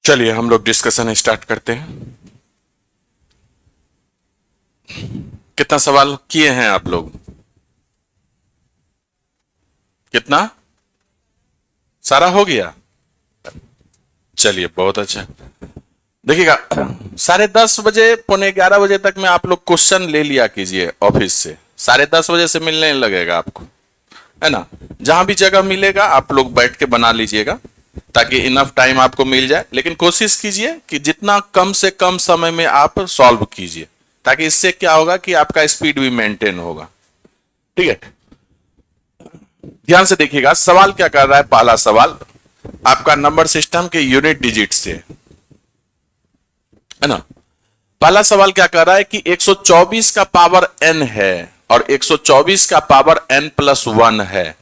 चलिए हम लोग डिस्कशन स्टार्ट करते हैं। कितना सवाल किए हैं आप लोग? कितना? सारा हो गया? चलिए बहुत अच्छा। देखिएगा, 10:30 बजे 11:45 तक में आप लोग क्वेश्चन ले लिया कीजिए ऑफिस से। 10:30 बजे से मिलने लगेगा आपको, है ना। जहां भी जगह मिलेगा आप लोग बैठ के बना लीजिएगा ताकि इनफ टाइम आपको मिल जाए। लेकिन कोशिश कीजिए कि जितना कम से कम समय में आप सॉल्व कीजिए, ताकि इससे क्या होगा कि आपका स्पीड भी मेंटेन होगा। ठीक है, ध्यान से देखिएगा। सवाल क्या कर रहा है? पहला सवाल आपका नंबर सिस्टम के यूनिट डिजिट से, है ना। पहला सवाल क्या कर रहा है कि 124 का पावर n है और 124 का पावर n+1 है।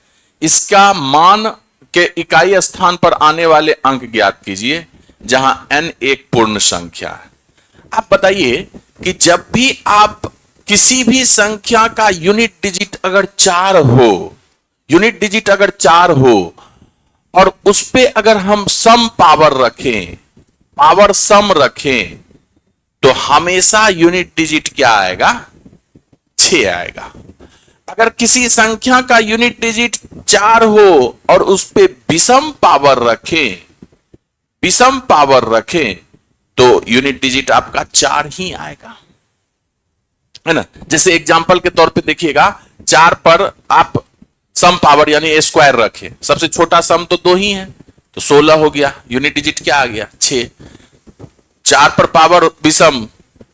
इसका मान के इकाई स्थान पर आने वाले अंक ज्ञात कीजिए जहां n एक पूर्ण संख्या है। आप बताइए कि जब भी आप किसी भी संख्या का यूनिट डिजिट अगर 4 हो, यूनिट डिजिट अगर 4 हो और उस पे अगर हम सम पावर रखें, पावर सम रखें, तो हमेशा यूनिट डिजिट क्या आएगा? 6 आएगा। अगर किसी संख्या का यूनिट डिजिट 4 हो और उस पे विषम पावर रखें, विषम पावर रखें, तो यूनिट डिजिट आपका 4 ही आएगा, है ना। जैसे एग्जांपल के तौर पे देखिएगा, 4 पर आप सम पावर यानी ए स्क्वायर रखें, सबसे छोटा सम तो 2 ही है, तो 16 हो गया। यूनिट डिजिट क्या आ गया? 6। 4 पर पावर विषम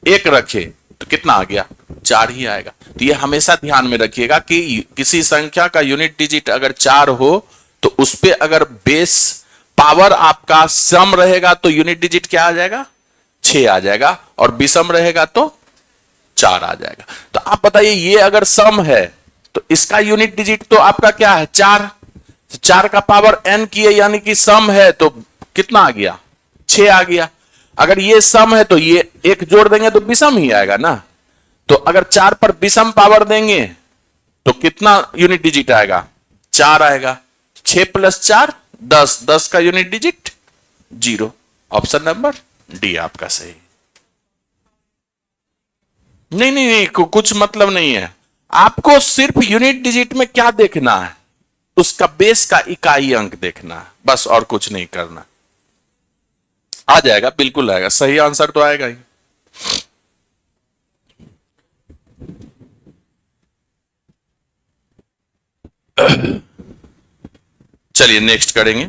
1 रखे तो कितना आ गया? 4 ही आएगा। तो ये हमेशा ध्यान में रखिएगा कि किसी संख्या का यूनिट डिजिट अगर 4 हो तो उस पे अगर बेस पावर आपका सम रहेगा तो यूनिट डिजिट क्या आ जाएगा? 6 आ जाएगा, और विषम रहेगा तो 4 आ जाएगा। तो आप बताइए, ये अगर सम है तो इसका यूनिट डिजिट तो आपका क्या है? 4। 4 का पावर n की है, यानी कि सम है, तो कितना आ गया? 6 आ गया। अगर ये सम है तो ये एक जोड़ देंगे तो विषम ही आएगा ना। तो अगर 4 पर विषम पावर देंगे तो कितना यूनिट डिजिट आएगा? 4 आएगा। 6 + 4 10, 10 का unit digit 0। Option number D आपका सही। नहीं नहीं नहीं, कुछ मतलब नहीं है। आपको सिर्फ यूनिट डिजिट में क्या देखना है? उसका बेस का इकाई अंक देखना है, बस, और कुछ नहीं करना। आ जाएगा, बिल्कुल आएगा, सही आंसर तो आएगा ही। चलिए नेक्स्ट करेंगे।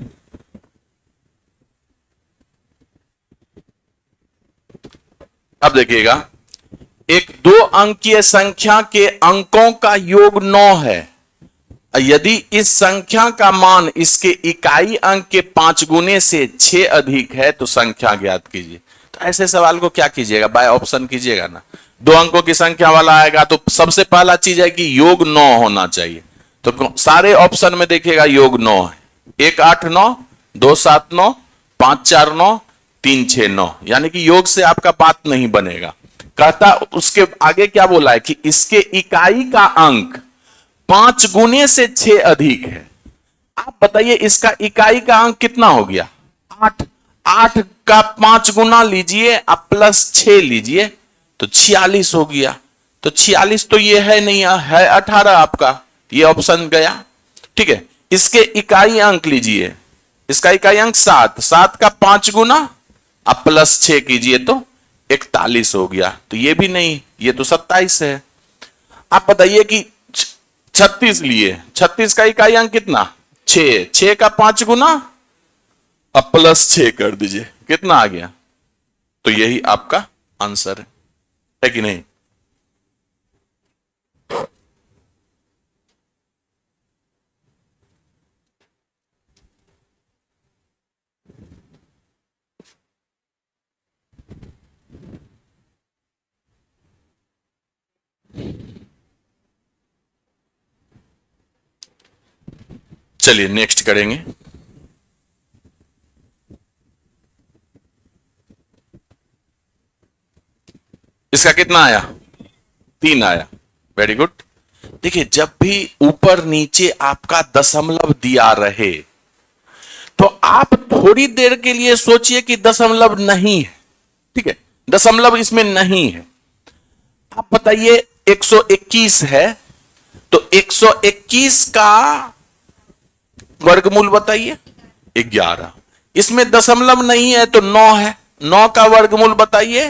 अब देखिएगा, एक 2 अंकीय संख्या के अंकों का योग 9 है। यदि इस संख्या का मान इसके इकाई अंक के 5 गुने से 6 अधिक है तो संख्या ज्ञात कीजिए। तो ऐसे सवाल को क्या कीजिएगा? बाय ऑप्शन कीजिएगा ना। 2 अंकों की संख्या वाला आएगा तो सबसे पहला चीज है कि योग 9 होना चाहिए। तो सारे ऑप्शन में देखिएगा योग 9 है। 1 8 9, 2 7 9, 5 4 9, 3 6 9, यानी कि योग से आपका बात नहीं बनेगा। कहता उसके आगे क्या बोला है कि इसके इकाई का अंक 5 गुने से 6 अधिक है। आप बताइए इसका इकाई का अंक कितना हो गया? 8। 8 का 5 गुना लीजिए, आप +6 लीजिए तो 46 हो गया। तो 46 तो ये है नहीं, है 18 आपका, ये ऑप्शन गया। ठीक है, इसके इकाई अंक लीजिए, इसका इकाई अंक 7। 7 का 5 गुना आप +6 कीजिए तो 41 हो गया, तो ये भी नहीं, ये तो 27 है। आप बताइए कि 36 लिए, 36 का इकाई अंक कितना? 6। 6 का 5 गुना अब +6 कर दीजिए, कितना आ गया? तो यही आपका आंसर है कि नहीं? चलिए नेक्स्ट करेंगे। इसका कितना आया? 3 आया। Very good. देखिए, जब भी ऊपर नीचे आपका दशमलव दिया रहे तो आप थोड़ी देर के लिए सोचिए कि दशमलव नहीं है, ठीक है, दशमलव इसमें नहीं है। आप बताइए 121 है, तो 121 का वर्गमूल बताइए 11। इसमें दशमलव नहीं है तो 9 है, 9 का वर्गमूल बताइए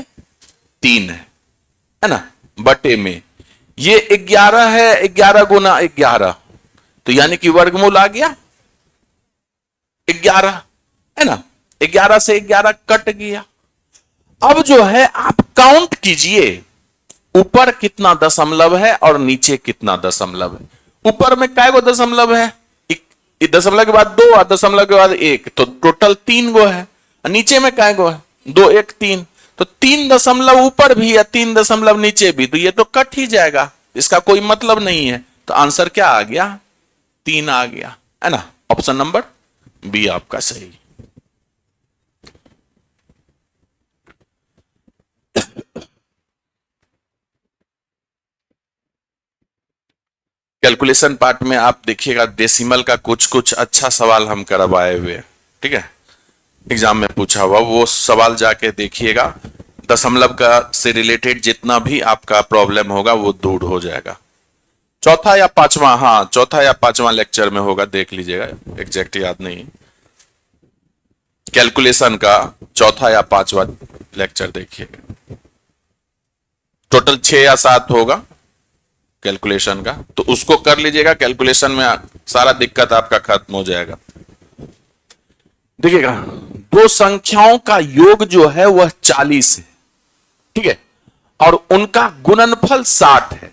3 है ना, बटे में ये 11 है, 11 गुना 11, तो यानी कि वर्गमूल आ गया 11, है ना, 11 से 11 कट गया। अब जो है आप काउंट कीजिए, ऊपर कितना दशमलव है और नीचे कितना दशमलव है। ऊपर में काय गो दशमलव है, दशमलव के बाद 2 और दशमलव के बाद 1, तो टोटल 3 गो है। नीचे में काय गो है, 2 1 3, तो 3 दशमलव ऊपर भी या 3 दशमलव नीचे भी, तो ये तो कट ही जाएगा, इसका कोई मतलब नहीं है। तो आंसर क्या आ गया, 3 आ गया, है ना। ऑप्शन नंबर बी आपका सही। कैलकुलेशन पार्ट में आप देखिएगा डेसिमल का कुछ कुछ अच्छा सवाल हम करवाए हुए, ठीक है, एग्जाम में पूछा हुआ, वो सवाल जाके देखिएगा। दशमलव का से रिलेटेड जितना भी आपका प्रॉब्लम होगा वो दूर हो जाएगा। चौथा या पांचवा, हाँ चौथा या पांचवा लेक्चर में होगा, देख लीजिएगा, एग्जैक्ट याद नहीं। कैलकुलेशन का चौथा या पांचवा लेक्चर देखिएगा। टोटल 6 या 7 होगा कैलकुलेशन का, तो उसको कर लीजिएगा। कैलकुलेशन में सारा दिक्कत आपका खत्म हो जाएगा। देखिएगा, दो संख्याओं का योग जो है वह 40 है, ठीक है, और उनका गुणनफल 60 है।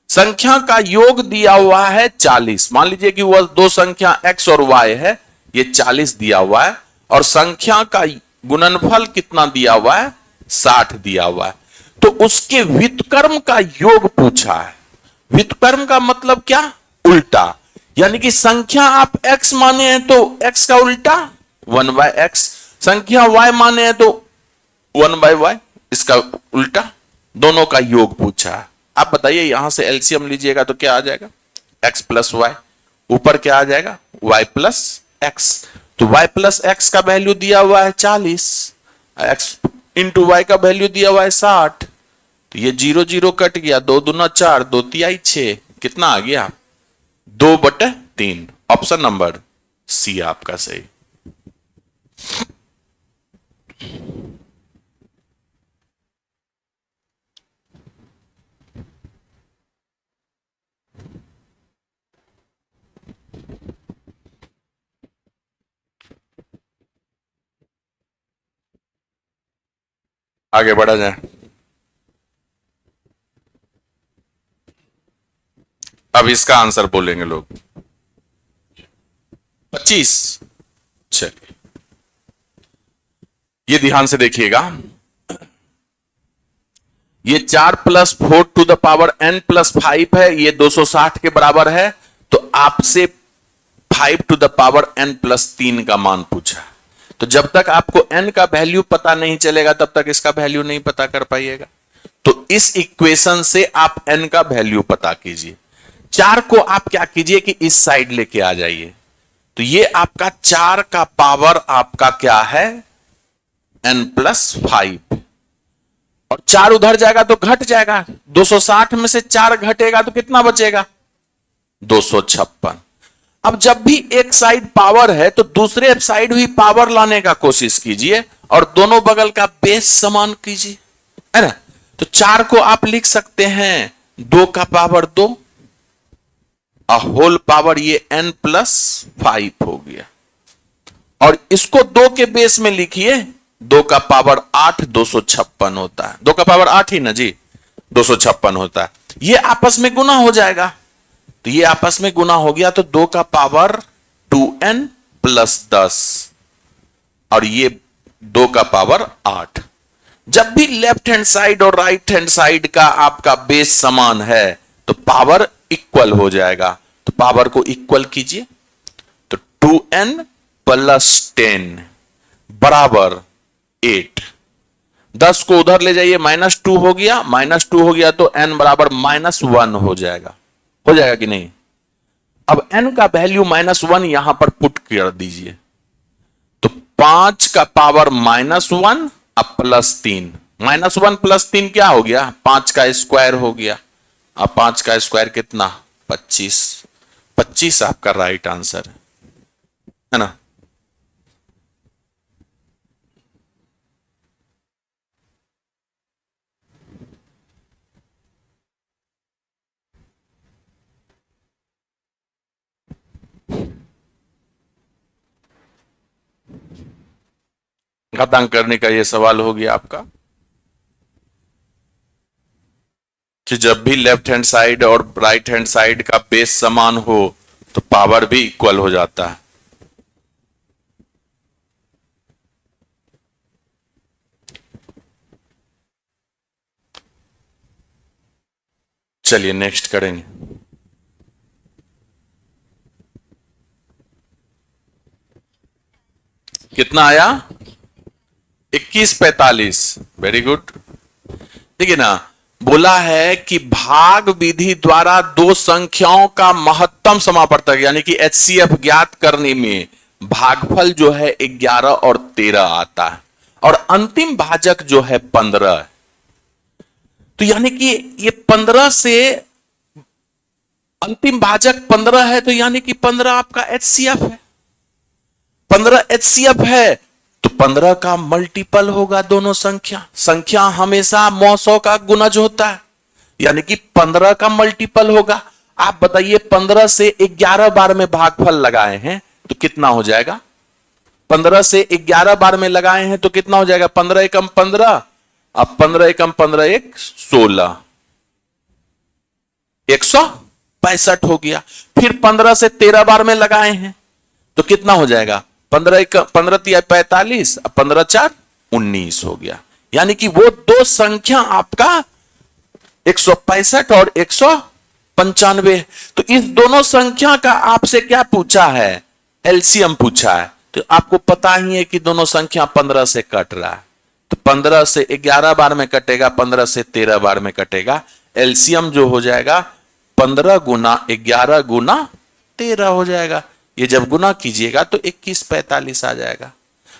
संख्या का योग दिया हुआ है 40, मान लीजिए कि वह दो संख्या x और y है, ये 40 दिया हुआ है, और संख्या का गुणनफल कितना दिया हुआ है, 60 दिया हुआ है। तो उसके व्युत्क्रम का योग पूछा है। व्युत्क्रम का मतलब क्या, उल्टा, यानी कि संख्या आप x माने हैं तो x का उल्टा 1/x, संख्या y माने हैं तो 1/y, इसका उल्टा, दोनों का योग पूछा है। आप बताइए, यहां से एलसीएम लीजिएगा तो क्या आ जाएगा, x प्लस वाई, ऊपर क्या आ जाएगा, y प्लस एक्स। तो y प्लस एक्स का वैल्यू दिया हुआ है 40, x इंटू वाई का वैल्यू दिया हुआ है 60, तो ये 0 0 कट गया, 2 दूना 4, 2 तिहाई 6, कितना आ गया, 2/3। ऑप्शन नंबर सी आपका सही। आगे बढ़ा जाए। अब इसका आंसर बोलेंगे लोग 25। चलिए, ये ध्यान से देखिएगा, ये 4 + 4 टू द पावर n + 5 है, ये 260 के बराबर है। तो आपसे 5 टू द पावर n + 3 का मान पूछा। तो जब तक आपको n का वैल्यू पता नहीं चलेगा तब तक इसका वैल्यू नहीं पता कर पाइएगा। तो इस इक्वेशन से आप n का वैल्यू पता कीजिए। 4 को आप क्या कीजिए कि इस साइड लेके आ जाइए, तो ये आपका 4 का पावर आपका क्या है, n + 5, और 4 उधर जाएगा तो घट जाएगा, 260 में से 4 घटेगा तो कितना बचेगा, 256। अब जब भी एक साइड पावर है तो दूसरे साइड भी पावर लाने का कोशिश कीजिए और दोनों बगल का बेस समान कीजिए, है ना। तो 4 को आप लिख सकते हैं 2 का पावर 2, होल पावर ये n + 5 हो गया, और इसको 2 के बेस में लिखिए, 2 का पावर 8, 256 होता है। 2 का पावर 8 ही ना जी, 256 होता है। ये आपस में गुना हो जाएगा, तो ये आपस में गुना हो गया, तो 2 का पावर 2n + 10, और ये 2 का पावर 8। जब भी लेफ्ट हैंड साइड और राइट हैंड साइड का आपका बेस समान है तो पावर इक्वल हो जाएगा। तो पावर को इक्वल कीजिए, तो 2n + 10 बराबर 8। 10 को उधर ले जाइए, -2 हो गया, -2 हो गया तो n बराबर -1 हो जाएगा कि नहीं। अब n का वैल्यू -1 यहां पर पुट कर दीजिए, 5 का पावर -1 अब +3, -1 +3 क्या हो गया? 5 का स्क्वायर हो गया। अब 5 का स्क्वायर कितना? 25। 25 आपका राइट आंसर है ना। घातांक करने का यह सवाल हो गया आपका कि जब भी लेफ्ट हैंड साइड और राइट हैंड साइड का बेस समान हो तो पावर भी इक्वल हो जाता है। चलिए नेक्स्ट करेंगे। कितना आया? 2145। Very good. देखिए ना, बोला है कि भाग विधि द्वारा दो संख्याओं का महत्तम समापवर्तक यानी कि एचसीएफ ज्ञात करने में भागफल जो है 11 और 13 आता है और अंतिम भाजक जो है 15 है। तो यानी कि ये 15 से अंतिम भाजक 15 है, तो यानी कि 15 आपका एचसीएफ है। 15 एचसीएफ है तो 15 का मल्टीपल होगा दोनों संख्या। संख्या हमेशा 100 का गुणज होता है, यानी कि 15 का मल्टीपल होगा। आप बताइए 15 से 11 बार में भागफल लगाए हैं तो कितना हो जाएगा? 15 से 11 बार में लगाए हैं तो कितना हो जाएगा? 15 एकम 15, अब 15 एकम 15 1 16, 165 हो गया। फिर 15 से 13 बार में लगाए हैं तो कितना हो जाएगा? 15 तिया 45, 15 4 19 हो गया। यानी कि वो दो संख्या आपका 165 और 195। तो इस दोनों संख्या का आपसे क्या पूछा है? एलसीएम पूछा है। तो आपको पता ही है कि दोनों संख्या 15 से कट रहा है, तो 15 से 11 बार में कटेगा, 15 से 13 बार में कटेगा। एलसीएम जो हो जाएगा 15 गुना 11 गुना 13 हो जाएगा। ये जब गुना कीजिएगा तो 2145 आ जाएगा।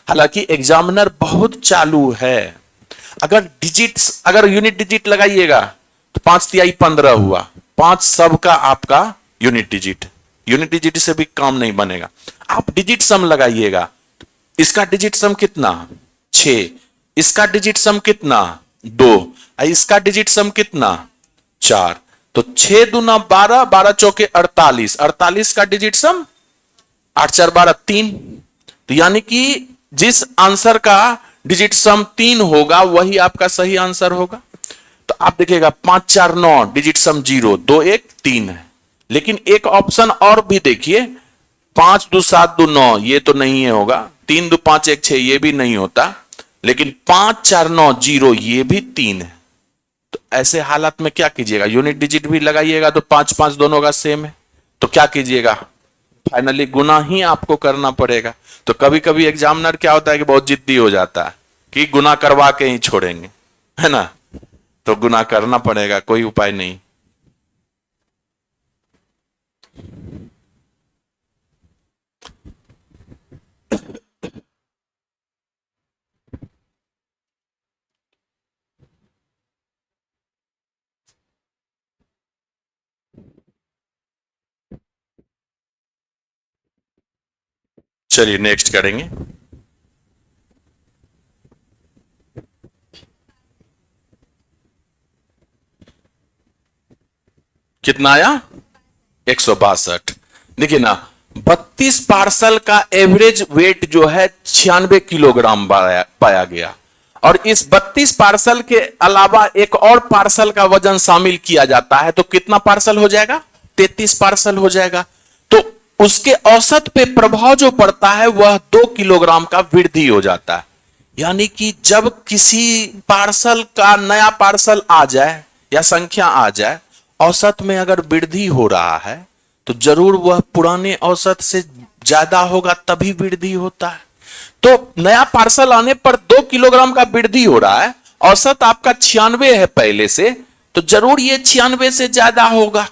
हालांकि एग्जामिनर बहुत चालू है। अगर यूनिट डिजिट लगाइएगा तो 5 तिहाई 15 हुआ, 5 सबका आपका यूनिट डिजिट से भी काम नहीं बनेगा। आप डिजिट सम लगाइएगा, इसका डिजिट सम कितना? 6, इसका डिजिट सम कितना? 2, इसका डिजिट सम कितना? 4। तो 6 दूना 12, 12 चौके 48, 48 का डिजिट सम 8 4 12 3। तो यानी कि जिस आंसर का डिजिट सम 3 होगा वही आपका सही आंसर होगा। तो आप देखिएगा 5 4 9 डिजिट सम 0, 2 1 3 है। लेकिन एक ऑप्शन और भी देखिए, 5 2 7 2 9 ये तो नहीं है होगा, 3 2 5 1 6 ये भी नहीं होता, लेकिन 5 4 9 0 ये भी 3 है। तो ऐसे हालात में क्या कीजिएगा? यूनिट डिजिट भी लगाइएगा तो 5 5 दोनों का सेम है, तो क्या कीजिएगा? फाइनली गुना ही आपको करना पड़ेगा। तो कभी कभी एग्जामिनर क्या होता है कि बहुत जिद्दी हो जाता है कि गुना करवा के ही छोड़ेंगे, है ना। तो गुना करना पड़ेगा, कोई उपाय नहीं। चलिए नेक्स्ट करेंगे। कितना आया? 162। देखिए ना, 32 पार्सल का एवरेज वेट जो है 96 किलोग्राम पाया गया, और इस 32 पार्सल के अलावा एक और पार्सल का वजन शामिल किया जाता है तो कितना पार्सल हो जाएगा? 33 पार्सल हो जाएगा। तो उसके औसत पे प्रभाव जो पड़ता है वह 2 किलोग्राम का वृद्धि हो जाता है। यानी कि जब किसी पार्सल का नया पार्सल आ जाए या संख्या आ जाए, औसत में अगर वृद्धि हो रहा है तो जरूर वह पुराने औसत से ज्यादा होगा, तभी वृद्धि होता है। तो नया पार्सल आने पर 2 किलोग्राम का वृद्धि हो रहा है, औसत आपका 96 है पहले से, तो जरूर ये 96 से ज्यादा होगा।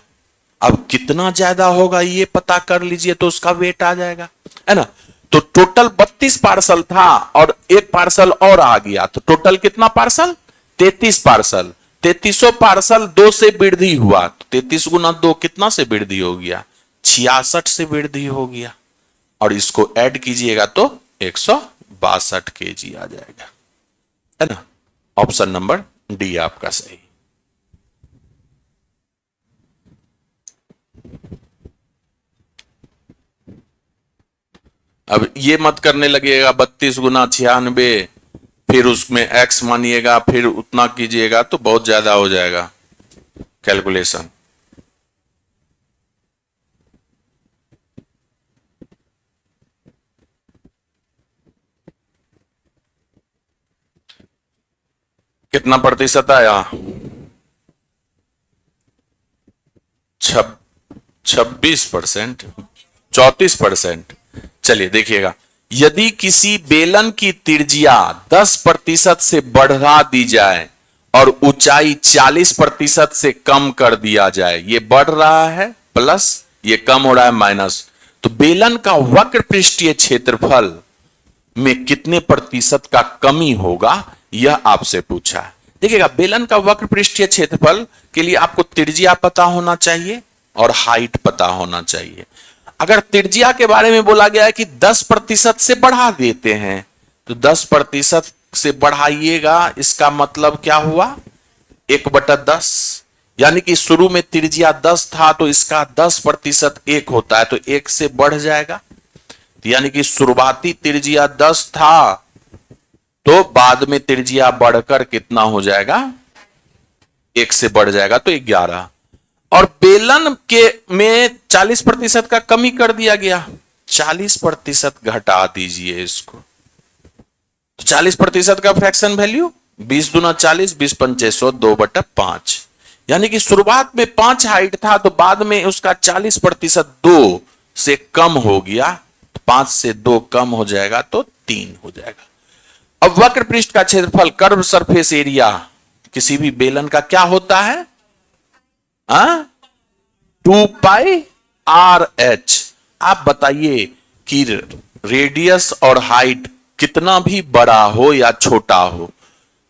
अब कितना ज्यादा होगा ये पता कर लीजिए तो उसका वेट आ जाएगा, है ना। तो टोटल 32 पार्सल था और एक पार्सल और आ गया, तो टोटल कितना पार्सल? 33 पार्सल। 33 पार्सल 2 से वृद्धि हुआ, तो 33 गुना 2 कितना से वृद्धि हो गया? 66 से वृद्धि हो गया। और इसको ऐड कीजिएगा तो 162 केजी आ जाएगा, है ना। ऑप्शन नंबर डी आपका सही। अब ये मत करने लगेगा 32 गुना 96, फिर उसमें x मानिएगा, फिर उतना कीजिएगा तो बहुत ज्यादा हो जाएगा कैलकुलेशन। कितना प्रतिशत आया? 26%, 34%। चलिए देखिएगा, यदि किसी बेलन की त्रिज्या 10% से बढ़ा दी जाए और ऊंचाई 40% से कम कर दिया जाए, ये बढ़ रहा है प्लस, ये कम हो रहा है माइनस, तो बेलन का वक्र पृष्ठीय क्षेत्रफल में कितने प्रतिशत का कमी होगा, यह आपसे पूछा है। देखिएगा, बेलन का वक्र पृष्ठीय क्षेत्रफल के लिए आपको त्रिज्या पता होना चाहिए और हाइट पता होना चाहिए। अगर त्रिज्या के बारे में बोला गया है कि 10% से बढ़ा देते हैं, तो 10% से बढ़ाइएगा, इसका मतलब क्या हुआ? 1/10, यानी कि शुरू में त्रिज्या 10 था तो इसका 10% 1 होता है, तो 1 से बढ़ जाएगा। यानी कि शुरुआती त्रिज्या 10 था तो बाद में त्रिज्या बढ़कर कितना हो जाएगा? 1 से बढ़ जाएगा तो 11। और बेलन के में 40% का कमी कर दिया गया, 40% घटा दीजिए इसको, तो 40% का फ्रैक्शन वैल्यू 20 दूना 40, 20 पंचे 100, 2/5। यानी कि शुरुआत में 5 हाइट था तो बाद में उसका 40% 2 से कम हो गया, 5 से 2 कम हो जाएगा तो 3 हो जाएगा। अब वक्र पृष्ठ का क्षेत्रफल, कर्व सरफेस एरिया किसी भी बेलन का क्या होता है? 2πRh। आप बताइए कि रेडियस और हाइट कितना भी बड़ा हो या छोटा हो,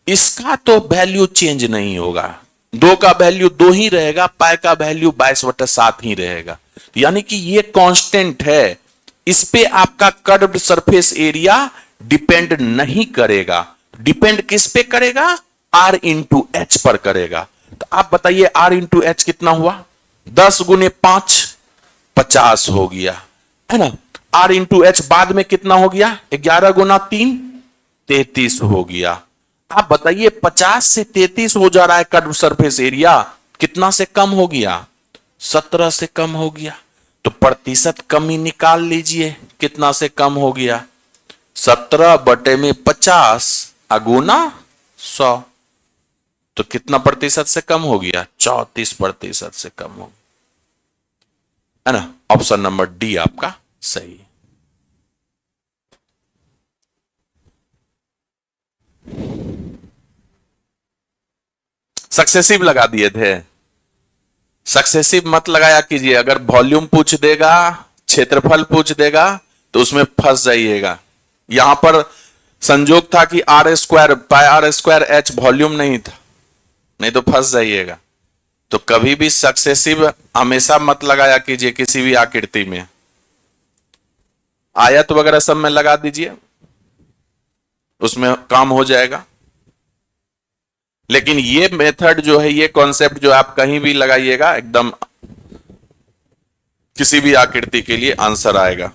इसका तो वैल्यू चेंज नहीं होगा। 2 का वैल्यू 2 ही रहेगा, पाई का वैल्यू 22/7 ही रहेगा, यानी कि ये कांस्टेंट है। इस पे आपका कर्व्ड सरफेस एरिया डिपेंड नहीं करेगा। डिपेंड किस पे करेगा? R इंटू एच पर करेगा। तो आप बताइए R इंटू एच कितना हुआ? 10 गुने 5 50 हो गया, है ना। R इंटू एच बाद में कितना हो गया? 11 गुना 3 33 हो गया। आप बताइए 50 से 33 हो जा रहा है कर्व सरफेस एरिया, कितना से कम हो गया? 17 से कम हो गया। तो प्रतिशत कमी निकाल लीजिए, कितना से कम हो गया? 17/50 अगुना 100, तो कितना प्रतिशत से कम हो गया? 34% से कम हो गया, है ना। ऑप्शन नंबर डी आपका सही है। सक्सेसिव लगा दिए थे, सक्सेसिव मत लगाया कीजिए। अगर वॉल्यूम पूछ देगा, क्षेत्रफल पूछ देगा तो उसमें फंस जाइएगा। यहां पर संजोग था कि r²πr²h वॉल्यूम नहीं था, नहीं तो फंस जाइएगा। तो कभी भी सक्सेसिव हमेशा मत लगाया कीजिए किसी भी आकृति में। आयत वगैरह सब में लगा दीजिए, उसमें काम हो जाएगा। लेकिन ये मेथड जो है, ये कॉन्सेप्ट जो आप कहीं भी लगाइएगा, एकदम किसी भी आकृति के लिए आंसर आएगा।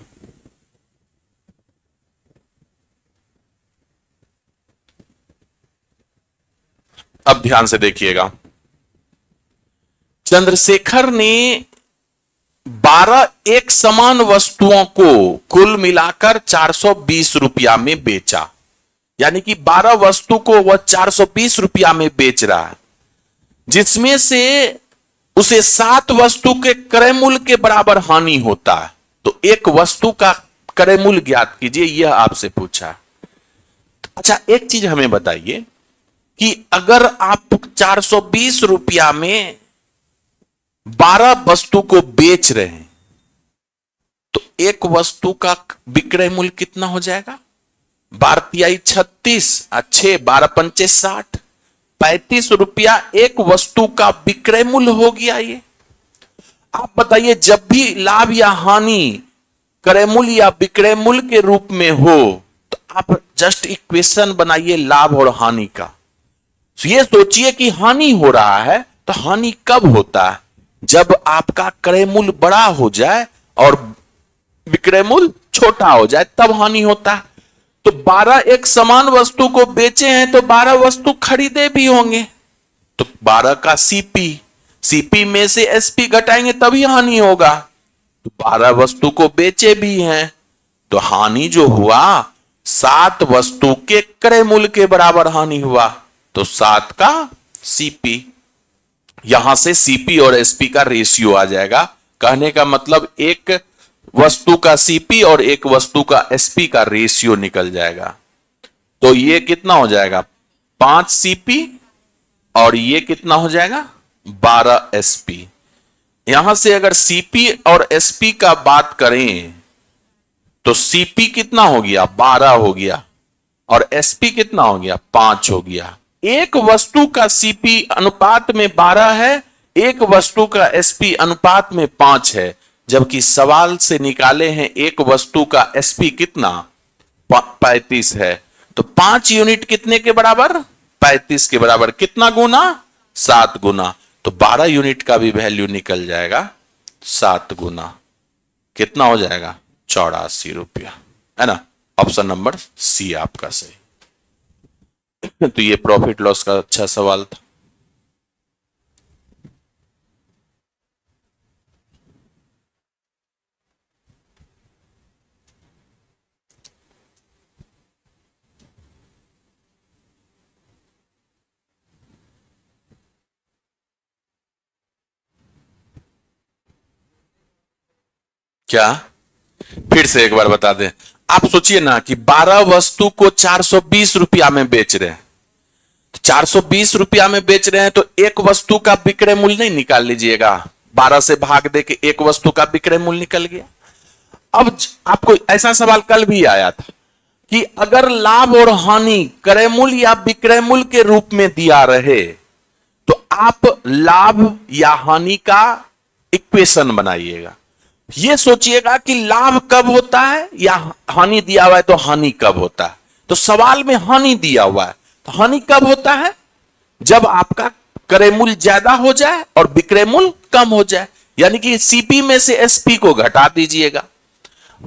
अब ध्यान से देखिएगा, चंद्रशेखर ने 12 एक समान वस्तुओं को कुल मिलाकर 420 रुपया में बेचा। यानी कि 12 वस्तु को वह 420 रुपया में बेच रहा है, जिसमें से उसे 7 वस्तु के क्रय मूल्य के बराबर हानि होता है। तो एक वस्तु का क्रय मूल्य ज्ञात कीजिए, यह आपसे पूछा। अच्छा, एक चीज हमें बताइए कि अगर आप 420 रुपया में 12 वस्तु को बेच रहे हैं तो एक वस्तु का विक्रय मूल्य कितना हो जाएगा? भारतीय 36, अच्छे 12×5 = 60, 35 रुपया एक वस्तु का विक्रय मूल्य हो गया ये। आप बताइए, जब भी लाभ या हानि क्रय मूल्य या विक्रय मूल्य के रूप में हो तो आप जस्ट इक्वेशन बनाइए लाभ और हानि का। ये सोचिए कि हानि हो रहा है तो हानि कब होता है? जब आपका क्रय मूल्य बड़ा हो जाए और विक्रय मूल्य छोटा हो जाए, तब हानि होता है। तो 12 एक समान वस्तु को बेचे हैं तो 12 वस्तु खरीदे भी होंगे, तो 12 का सीपी में से एसपी घटाएंगे तभी हानि होगा। तो 12 वस्तु को बेचे भी हैं तो हानि जो हुआ 7 वस्तु के क्रय मूल्य के बराबर हानि हुआ, तो 7 का सीपी। यहां से सीपी और एसपी का रेशियो आ जाएगा। कहने का मतलब एक वस्तु का सीपी और एक वस्तु का एसपी का रेशियो निकल जाएगा। तो ये कितना हो जाएगा? 5 सीपी और ये कितना हो जाएगा? 12 एसपी। यहां से अगर सीपी और एसपी का बात करें तो सीपी कितना हो गया? 12 हो गया, और एसपी कितना हो गया? 5 हो गया। एक वस्तु का सीपी अनुपात में 12 है, एक वस्तु का एसपी अनुपात में 5 है, जबकि सवाल से निकाले हैं एक वस्तु का एसपी कितना? 35 है। तो 5 यूनिट कितने के बराबर? 35 के बराबर। कितना गुना? 7 गुना। तो 12 यूनिट का भी वैल्यू निकल जाएगा 7 गुना। कितना हो जाएगा? 84 रुपया, है ना। ऑप्शन नंबर सी आपका सही। तो ये प्रॉफिट लॉस का अच्छा सवाल था। क्या? फिर से एक बार बता दें। आप सोचिए ना कि 12 वस्तु को 420 रुपया में बेच रहे हैं, 420 रुपया में बेच रहे हैं, तो एक वस्तु का विक्रय मूल्य नहीं निकाल लीजिएगा? 12 से भाग दे के एक वस्तु का विक्रय मूल्य निकल गया। अब आपको ऐसा सवाल कल भी आया था कि अगर लाभ और हानि क्रय मूल्य या विक्रय मूल्य के रूप में दिया रहे तो आप लाभ या हानि का इक्वेशन बनाइएगा। यह सोचिएगा कि लाभ कब होता है या हानि दिया हुआ है तो हानि कब होता है। तो सवाल में हानि दिया हुआ है, तो हानि कब होता है? जब आपका क्रय मूल्य ज्यादा हो जाए और विक्रय मूल्य कम हो जाए, यानी कि सीपी में से एसपी को घटा दीजिएगा।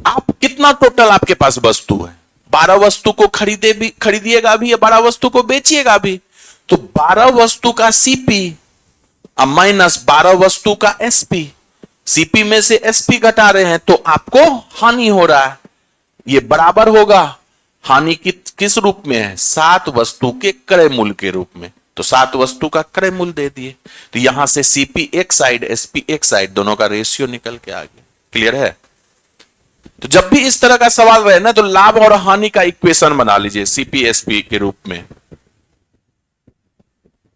आप कितना टोटल आपके पास वस्तु है? 12 वस्तु को खरीदिएगा भी या 12 वस्तु को बेचिएगा भी, तो 12 वस्तु का सीपी माइनस 12 वस्तु का एसपी। सीपी में से एसपी घटा रहे हैं तो आपको हानि हो रहा है, ये बराबर होगा। हानि किस रूप में है? 7 वस्तु के क्रय मूल्य के रूप में। तो 7 वस्तु का क्रय मूल्य दे दिए, तो यहां से सीपी एक साइड एसपी एक साइड, दोनों का रेशियो निकल के आ गया। क्लियर है? तो जब भी इस तरह का सवाल रहे ना, तो लाभ और हानि का इक्वेशन बना लीजिए सीपी एसपी के रूप में।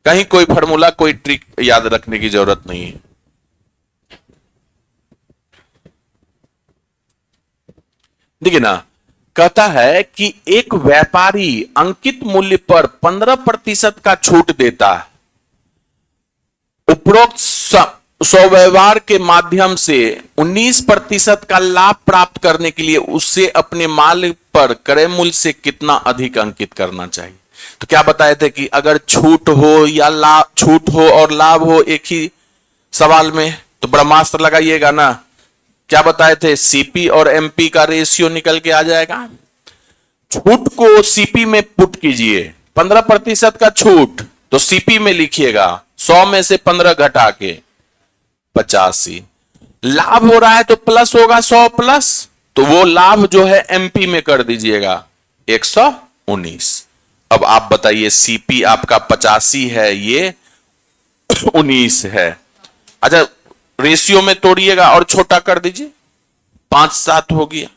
कहीं कोई फॉर्मूला कोई ट्रिक याद रखने की जरूरत नहीं है। देखिए ना, कहता है कि एक व्यापारी अंकित मूल्य पर 15% का छूट देता है। उपरोक्त स्वव्यवहार के माध्यम से 19% का लाभ प्राप्त करने के लिए उससे अपने माल पर क्रय मूल्य से कितना अधिक अंकित करना चाहिए। तो क्या बताए थे कि अगर छूट हो या लाभ, छूट हो और लाभ हो एक ही सवाल में, तो ब्रह्मास्त्र लगाइएगा ना। क्या बताए थे? सीपी और एमपी का रेशियो निकल के आ जाएगा। छूट को सीपी में पुट कीजिए, 15% का छूट, तो सीपी में लिखिएगा 100 में से 15 घटा के 85। लाभ हो रहा है तो प्लस होगा 100 प्लस, तो वो लाभ जो है एमपी में कर दीजिएगा 119। अब आप बताइए, सीपी आपका 85 है, ये 19 है। अच्छा, रेशियो में तोड़िएगा और छोटा कर दीजिए, 5-7 हो गया।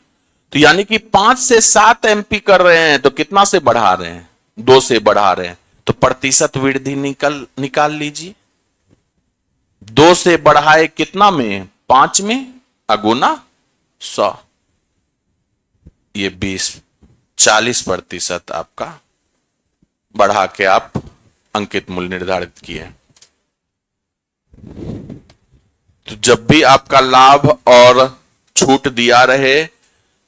तो यानी कि 5 से 7 एमपी कर रहे हैं, तो कितना से बढ़ा रहे हैं? 2 से बढ़ा रहे हैं, तो प्रतिशत वृद्धि निकाल लीजिए। 2 से बढ़ाए कितना में? 5 में, अगुना 100, ये 20 40% आपका बढ़ा के आप अंकित मूल्य निर्धारित किए। तो जब भी आपका लाभ और छूट दिया रहे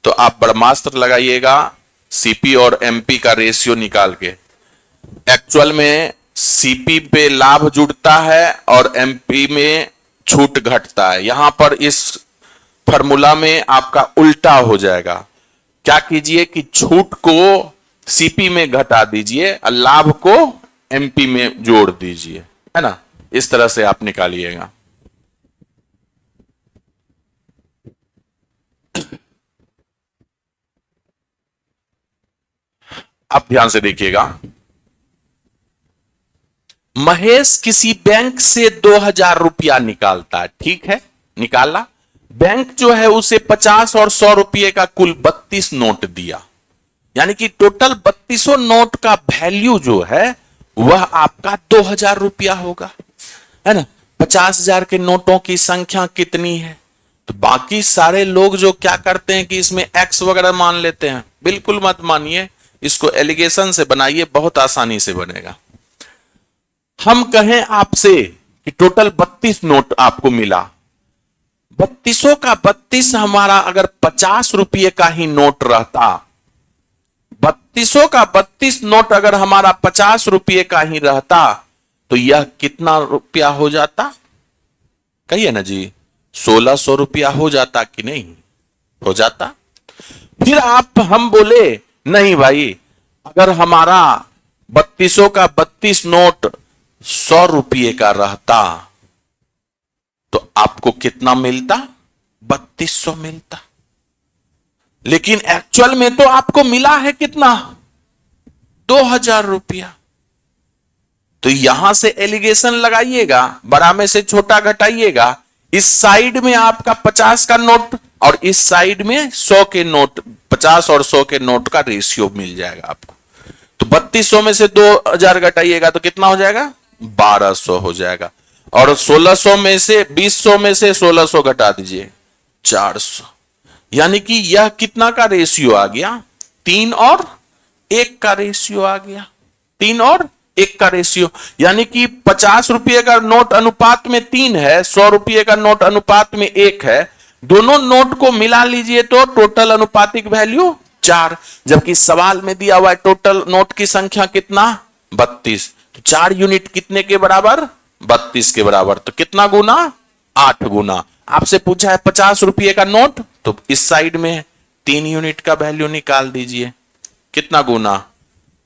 तो आप ब्रह्मास्त्र लगाइएगा, सीपी और एमपी का रेशियो निकाल के। एक्चुअल में सीपी पे लाभ जुड़ता है और एमपी में छूट घटता है। यहां पर इस फॉर्मूला में आपका उल्टा हो जाएगा। क्या कीजिए कि छूट को सीपी में घटा दीजिए और लाभ को एमपी में जोड़ दीजिए, है ना। इस तरह से आप निकालिएगा। आप ध्यान से देखिएगा। महेश किसी बैंक से 2000 रुपया निकालता है, ठीक है, निकाला। बैंक जो है उसे 50 और 100 रुपये का कुल 32 नोट दिया, यानी कि टोटल 32 नोट का वैल्यू जो है वह आपका 2000 रुपया होगा, है ना। 50,000 के नोटों की संख्या कितनी है? तो बाकी सारे लोग जो क्या करते हैं कि इसमें एक्स वगैरह मान लेते हैं। बिल्कुल मत मानिए, इसको एलिगेशन से बनाइए, बहुत आसानी से बनेगा। हम कहें आपसे कि टोटल 32 नोट आपको मिला, 32 का 32 हमारा अगर 50 रुपये का ही नोट रहता, 32 का 32 नोट अगर हमारा 50 रुपये का ही रहता तो यह कितना रुपया हो जाता? कहिए ना जी, 1600 रुपया हो जाता कि नहीं हो जाता? फिर हम बोले नहीं भाई, अगर हमारा 32 का 32 नोट 100 रुपये का रहता तो आपको कितना मिलता? 3200 मिलता। लेकिन एक्चुअल में तो आपको मिला है कितना? 2000 रुपया। तो यहां से एलिगेशन लगाइएगा, बड़ा में से छोटा घटाइएगा। इस साइड में आपका 50 का नोट और इस साइड में 100 के नोट, 50 और 100 के नोट का रेशियो मिल जाएगा आपको। तो 3200 में से 2000 घटाइएगा तो कितना हो जाएगा? 1200 हो जाएगा। और 1600 में से 2000 में से 1600 घटा दीजिए, 400। यानी कि यह कितना का रेशियो आ गया? 3 और 1 का रेशियो आ गया। 3 और 1 का रेशियो, यानी कि 50 रुपये का नोट अनुपात में 3 है, 100 रुपये का नोट अनुपात में 1 है। दोनों नोट को मिला लीजिए तो टोटल अनुपातिक वैल्यू 4। जबकि सवाल में दिया हुआ है टोटल नोट की संख्या कितना? 32। तो 4 यूनिट कितने के बराबर? 32 के बराबर। तो कितना गुना? 8 गुना। आपसे पूछा है 50 रुपये का नोट, तो इस साइड में 3 यूनिट का वैल्यू निकाल दीजिए। कितना गुना?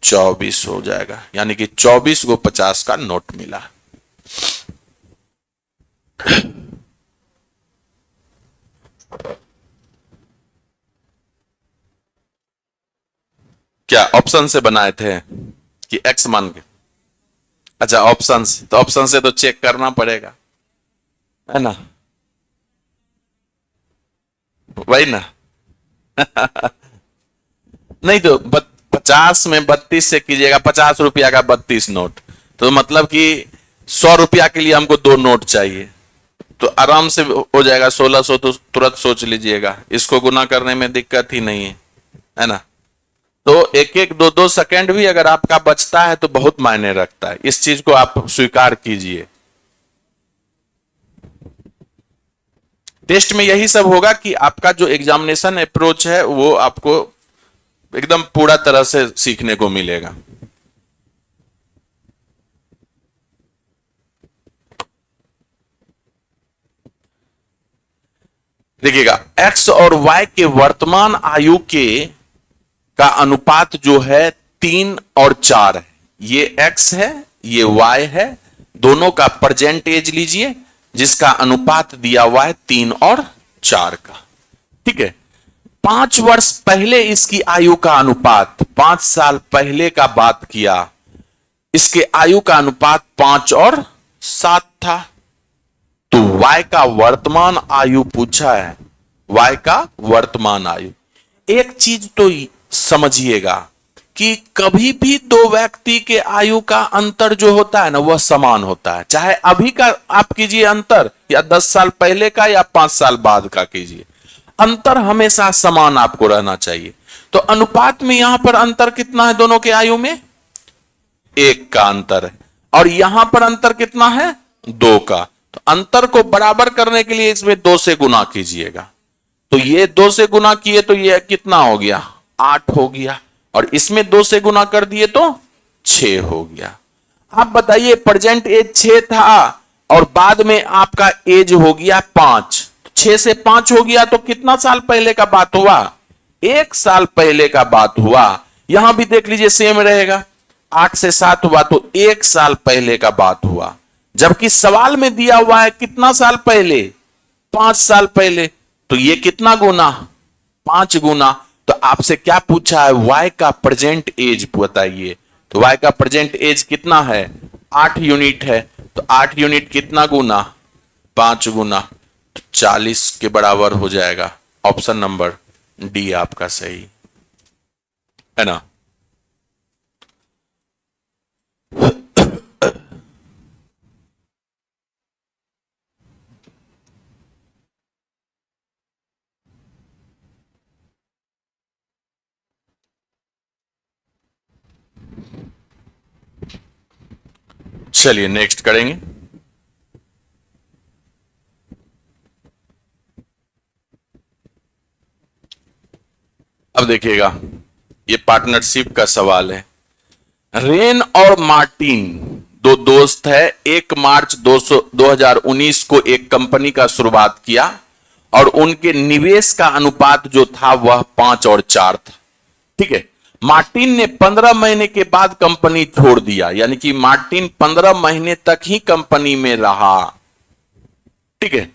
24 हो जाएगा। यानी कि 24 को 50 का नोट मिला। क्या ऑप्शन से बनाए थे कि एक्स मान के? अच्छा, ऑप्शन से, तो ऑप्शन से तो चेक करना पड़ेगा, है ना, वही ना। नहीं तो 50 में 32 से कीजिएगा, 50 रुपया का 32 नोट, तो मतलब कि 100 रुपया के लिए हमको 2 नोट चाहिए, तो आराम से हो जाएगा 1600। तो तुरंत सोच लीजिएगा, इसको गुना करने में दिक्कत ही नहीं है ना। तो 1-1, 2-2 सेकंड भी अगर आपका बचता है तो बहुत मायने रखता है। इस चीज को आप स्वीकार कीजिए। टेस्ट में यही सब होगा कि आपका जो एग्जामिनेशन अप्रोच है वो आपको एकदम पूरा तरह से सीखने को मिलेगा। देखिएगा, x और y के वर्तमान आयु के का अनुपात जो है 3 और 4 है। ये x है, ये y है, दोनों का प्रेजेंट एज लीजिए जिसका अनुपात दिया हुआ है 3 और 4 का। ठीक है, 5 वर्ष पहले इसकी आयु का अनुपात, 5 साल पहले का बात किया, इसके आयु का अनुपात 5 और 7 था। तो y का वर्तमान आयु पूछा है, y का वर्तमान आयु। एक चीज तो समझिएगा कि कभी भी 2 व्यक्ति के आयु का अंतर जो होता है ना वह समान होता है। चाहे अभी का आप कीजिए अंतर या 10 साल पहले का या 5 साल बाद का कीजिए, अंतर हमेशा समान आपको रहना चाहिए। तो अनुपात में यहां पर अंतर कितना है दोनों के आयु में? 1 का अंतर है। और यहां पर अंतर कितना है? 2 का। तो अंतर को बराबर करने के लिए इसमें 2 से गुना कीजिएगा। तो ये 2 से गुना किए तो ये कितना हो गया? 8 हो गया। और इसमें 2 से गुना कर दिए तो 6 हो गया। आप बताइए, प्रेजेंट एज 6 था और बाद में आपका एज हो गया 5। 6 से 5 हो गया तो कितना साल पहले का बात हुआ? 1 साल पहले का बात हुआ। यहां भी देख लीजिए सेम रहेगा। 8 से 7 हुआ तो 1 साल पहले का बात हुआ। जबकि सवाल में दिया हुआ है कितना साल पहले? 5 साल पहले। तो ये कितना गुना? 5 गुना। तो आपसे क्या पूछा है? y का प्रेजेंट एज बताइए। तो y का प्रेजेंट एज कितना है? 8 यूनिट है। तो 8 यूनिट कितना गुना? 5 गुना। तो 40 के बराबर हो जाएगा। ऑप्शन नंबर डी आपका सही है ना। चलिए नेक्स्ट करेंगे। अब देखिएगा, ये पार्टनरशिप का सवाल है। रेन और मार्टिन दो दोस्त है। 1 मार्च 2019 को एक कंपनी का शुरुआत किया और उनके निवेश का अनुपात जो था वह 5 और 4 था। ठीक है। मार्टिन ने 15 महीने के बाद कंपनी छोड़ दिया, यानी कि मार्टिन 15 महीने तक ही कंपनी में रहा। ठीक है।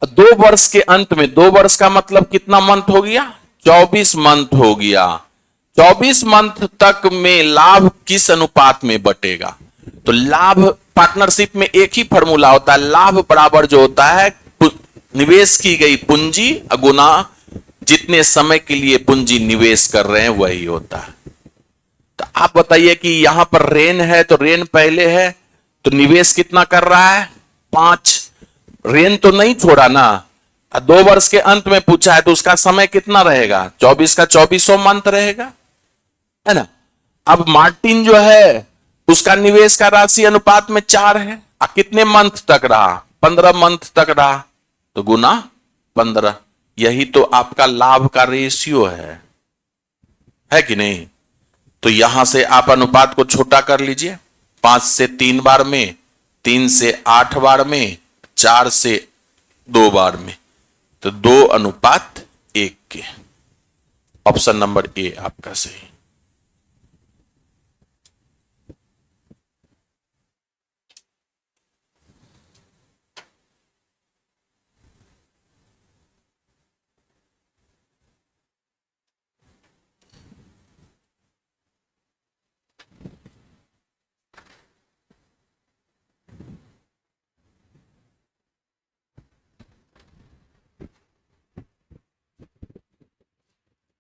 2 वर्ष के अंत में, 2 वर्ष का मतलब कितना मंथ हो गया? 24 मंथ हो गया। 24 मंथ तक में लाभ किस अनुपात में बटेगा? तो लाभ पार्टनरशिप में एक ही फॉर्मूला होता है, लाभ बराबर जो होता है निवेश की गई पूंजी गुना जितने समय के लिए पूंजी निवेश कर रहे हैं वही होता है। तो आप बताइए कि यहां पर रेन है तो रेन पहले है तो निवेश कितना कर रहा है? 5। रेन तो नहीं छोड़ा ना। 2 वर्ष के अंत में पूछा है तो उसका समय कितना रहेगा? 24 का 24वां मंथ रहेगा, है ना। अब मार्टिन जो है उसका निवेश का राशि अनुपात में 4 है। कितने मंथ तक रहा? 15 मंथ तक रहा। तो गुना 15। यही तो आपका लाभ का रेशियो है कि नहीं? तो यहां से आप अनुपात को छोटा कर लीजिए। 5 से 3 बार में, 3 से 8 बार में, 4 से 2 बार में। तो 2:1 के। ऑप्शन नंबर ए आपका सही।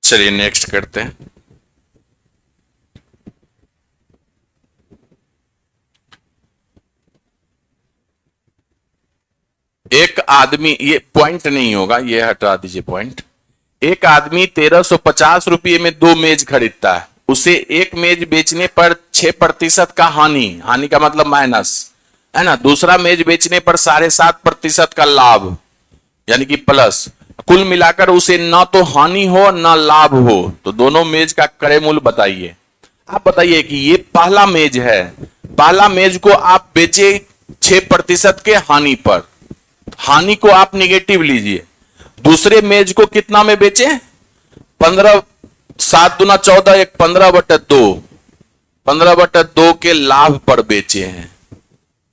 चलिए नेक्स्ट करते हैं। एक आदमी, ये पॉइंट नहीं होगा, ये हटा दीजिए पॉइंट। एक आदमी 1350 रुपये में 2 मेज खरीदता है। उसे एक मेज बेचने पर 6% का हानि का मतलब माइनस, है ना। दूसरा मेज बेचने पर 7.5% का लाभ, यानी कि प्लस। कुल मिलाकर उसे ना तो हानि हो ना लाभ हो। तो दोनों मेज का क्रय मूल्य बताइए। आप बताइए कि ये पहला मेज है, पहला मेज को आप बेचे 6% के हानि पर, हानि को आप निगेटिव लीजिए। दूसरे मेज को कितना में बेचे? 15, 7 दूना 14, 15/2, 15/2 के लाभ पर बेचे हैं,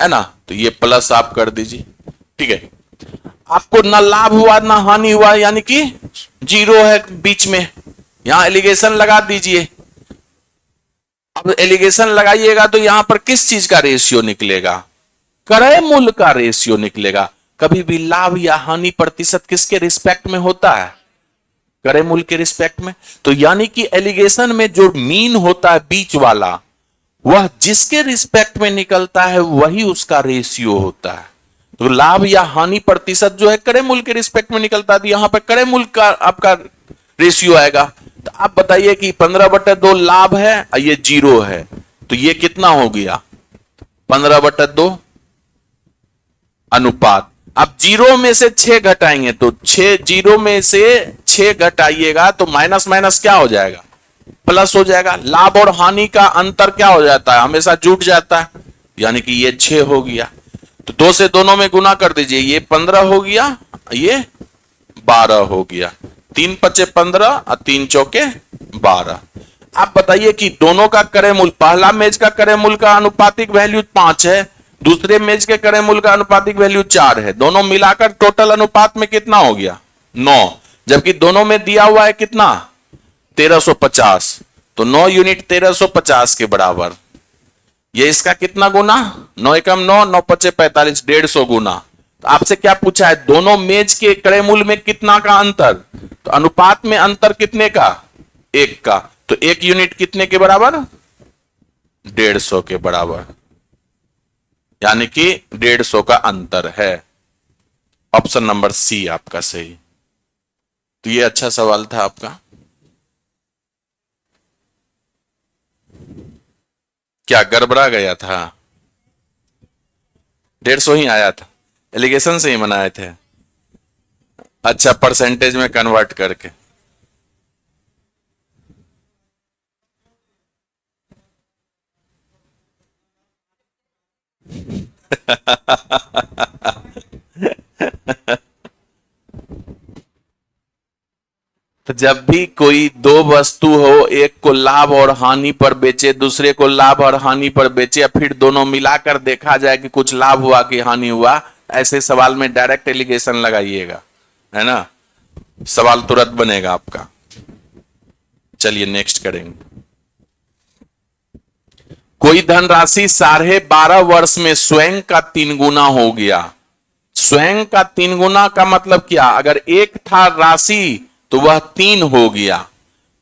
है ना। तो ये प्लस आप कर दीजिए। ठीक है। आपको ना लाभ हुआ ना हानि हुआ, यानी कि 0 है बीच में। यहां एलिगेशन लगा दीजिए। अब एलिगेशन लगाइएगा तो यहां पर किस चीज का रेशियो निकलेगा? क्रय मूल्य का रेशियो निकलेगा। कभी भी लाभ या हानि प्रतिशत किसके रिस्पेक्ट में होता है? क्रय मूल्य के रिस्पेक्ट में। तो यानी कि एलिगेशन में जो मीन होता है बीच वाला, वह जिसके रिस्पेक्ट में निकलता है वही उसका रेशियो होता है। तो लाभ या हानि प्रतिशत जो है क्रय मूल्य के रिस्पेक्ट में निकलता है। यहां पर क्रय मूल्य का आपका रेशियो आएगा। तो आप बताइए कि 15/2 लाभ है और ये 0 है, तो ये कितना हो गया? 15/2 अनुपात। अब 0 में से 6 घटाएंगे तो 0 में से 6 घटाइएगा तो माइनस माइनस क्या हो जाएगा? प्लस हो जाएगा। लाभ और हानि का अंतर क्या हो जाता है? हमेशा जुट जाता है, यानी कि ये 6 हो गया। तो 2 से दोनों में गुना कर दीजिए, ये 15 हो गया, ये 12 हो गया। 3 पचे 15 और 3 चौके 12। आप बताइए कि दोनों का क्रय मूल्य, पहला मेज का क्रय मूल्य का अनुपातिक वैल्यू 5 है, दूसरे मेज के क्रय मूल्य का अनुपातिक वैल्यू 4 है, दोनों मिलाकर टोटल अनुपात में कितना हो गया? 9। जबकि दोनों में दिया हुआ है कितना? 1350। तो 9 यूनिट 1350 के बराबर। ये इसका कितना गुना? 9 एकम 9, 9 पचे 45, 150 गुना। तो आपसे क्या पूछा है? दोनों मेज के क्रय मूल्य में कितना का अंतर? तो अनुपात में अंतर कितने का? 1 का। तो 1 यूनिट कितने के बराबर? 150 के बराबर, यानी कि 150 का अंतर है। ऑप्शन नंबर सी आपका सही। तो ये अच्छा सवाल था आपका। क्या गड़बड़ा गया था? 150 ही आया था, एलिगेशन से ही बनाए थे। अच्छा, परसेंटेज में कन्वर्ट करके। तो जब भी कोई दो वस्तु हो, एक को लाभ और हानि पर बेचे, दूसरे को लाभ और हानि पर बेचे, या फिर दोनों मिलाकर देखा जाए कि कुछ लाभ हुआ कि हानि हुआ, ऐसे सवाल में डायरेक्ट एलिगेशन लगाइएगा, है ना? सवाल तुरंत बनेगा आपका। चलिए नेक्स्ट करेंगे। कोई धनराशि 12.5 वर्ष में स्वयं का 3 गुना हो गया। स्वयं का 3 गुना का मतलब क्या? अगर 1 था राशि तो वह 3 हो गया।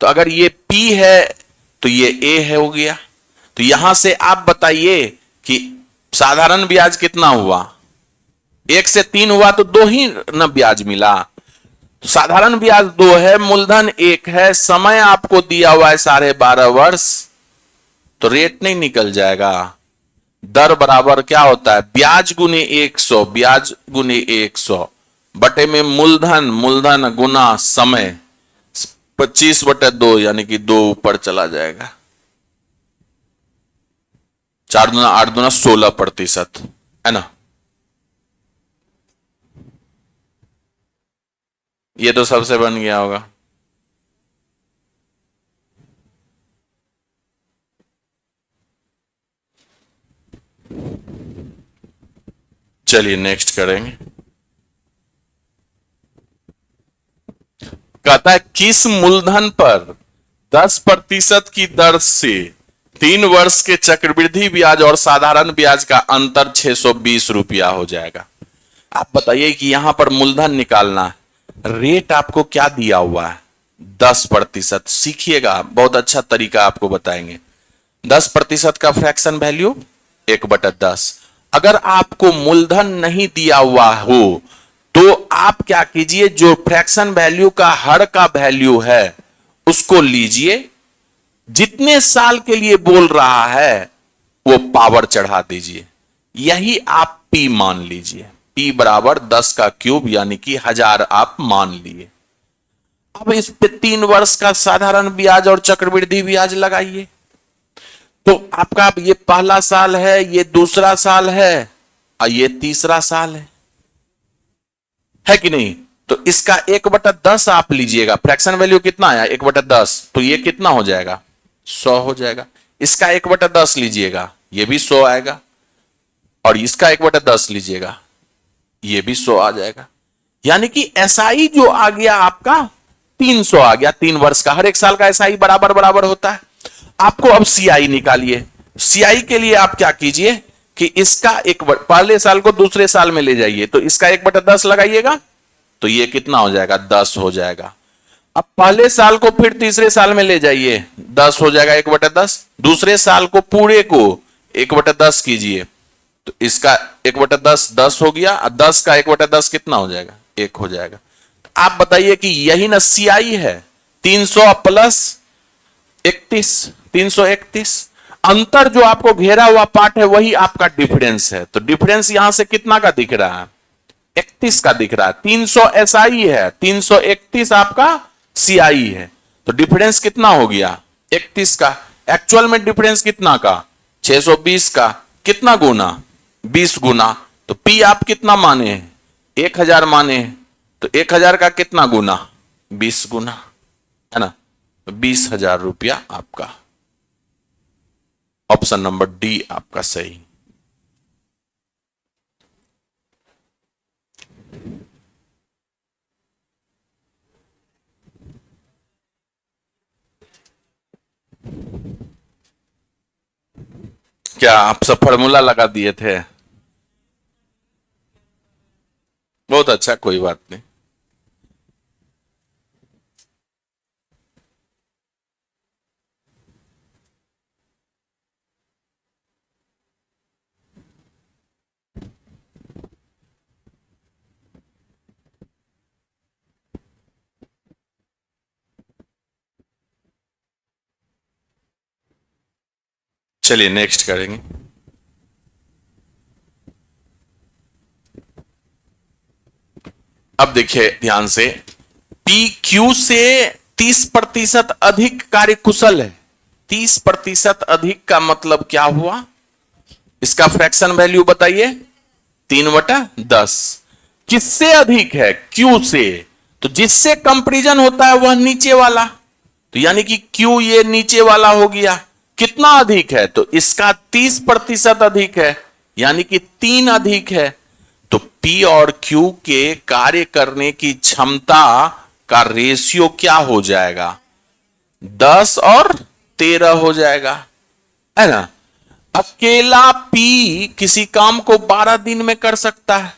तो अगर ये P है तो ये A हो गया। तो यहां से आप बताइए कि साधारण ब्याज कितना हुआ? 1 से 3 हुआ तो 2 ही न ब्याज मिला। तो साधारण ब्याज 2 है, मूलधन 1 है, समय आपको दिया हुआ है 12.5 वर्ष, तो रेट नहीं निकल जाएगा। दर बराबर क्या होता है? ब्याज गुने 100, ब्याज गुने 100 बटे में मूलधन, मूलधन गुना समय, 25/2, यानी कि 2 ऊपर चला जाएगा। 4 दूना 8 दूना 16%, है ना? ये तो सबसे बन गया होगा। चलिए नेक्स्ट करेंगे। कहता है किस मूलधन पर 10% की दर से 3 वर्ष के चक्रवृद्धि ब्याज और साधारण ब्याज का अंतर 620 रुपया हो जाएगा। आप बताइए कि यहां पर मूलधन निकालना है, रेट आपको क्या दिया हुआ है? 10%। सीखिएगा, बहुत अच्छा तरीका आपको बताएंगे। 10% का फ्रैक्शन वैल्यू 1/10। अगर आपको मूलधन नहीं दिया हुआ हो तो आप क्या कीजिए, जो फ्रैक्शन वैल्यू का हर का वैल्यू है उसको लीजिए, जितने साल के लिए बोल रहा है वो पावर चढ़ा दीजिए, यही आप P मान लीजिए। P बराबर 10 का क्यूब, यानी कि 1000 आप मान लिए। अब इस पे 3 वर्ष का साधारण ब्याज और चक्रवृद्धि ब्याज लगाइए। तो आपका ये पहला साल है, ये दूसरा साल है और ये तीसरा साल है कि नहीं? तो इसका 1/10 आप लीजिएगा। फ्रैक्शन वैल्यू कितना आया? 1/10। तो ये कितना हो जाएगा? 100 हो जाएगा। इसका 1/10 लीजिएगा, ये भी 100 आएगा। और इसका 1/10 लीजिएगा, ये भी 100 आ जाएगा। यानी कि एसआई जो आ गया आपका 300 आ गया। 3 वर्ष का, हर एक साल का एसआई बराबर बराबर होता है। आपको अब सीआई निकालिए। सीआई के लिए आप क्या कीजिए कि इसका पहले साल को दूसरे साल में ले जाइए, तो इसका 1/10 लगाइएगा, तो ये कितना हो जाएगा? 10 हो जाएगा। अब पहले साल को फिर तीसरे साल में ले जाइए, 10 हो जाएगा 1/10। दूसरे साल को पूरे को 1/10 कीजिए, तो इसका 1/10 10 हो गया, और 10 का 1/10 कितना हो जाएगा? 1 हो जाएगा। आप बताइए कि यही ना सीआई है, 300 प्लस 31, 331। अंतर जो आपको घेरा हुआ पार्ट है वही आपका डिफरेंस है। तो डिफरेंस यहां से कितना का दिख रहा है? 31 का दिख रहा है। 300 SI है, 331 आपका CI है। तो डिफरेंस कितना हो गया? 31 का। एक्चुअल में डिफरेंस कितना का? 620 का। कितना गुना? 20 गुना। तो P आप कितना माने हैं? 1000 माने हैं। तो 1000 का कितना गुना? 20 गुना, है ना? तो 20,000 रुपया आपका। ऑप्शन नंबर डी आपका सही। क्या आप सब फॉर्मूला लगा दिए थे? बहुत अच्छा, कोई बात नहीं। चलिए नेक्स्ट करेंगे। अब देखिए ध्यान से, पी क्यू से 30% अधिक कार्यकुशल है। 30% अधिक का मतलब क्या हुआ? इसका फ्रैक्शन वैल्यू बताइए। 3/10। किससे अधिक है? क्यू से। तो जिससे कंपैरिजन होता है वह नीचे वाला। तो यानी कि क्यू ये नीचे वाला हो गया। कितना अधिक है? तो इसका 30% अधिक है, यानी कि 3 अधिक है। तो P और Q के कार्य करने की क्षमता का रेशियो क्या हो जाएगा? 10 और 13 हो जाएगा, है ना? अकेला P किसी काम को 12 दिन में कर सकता है।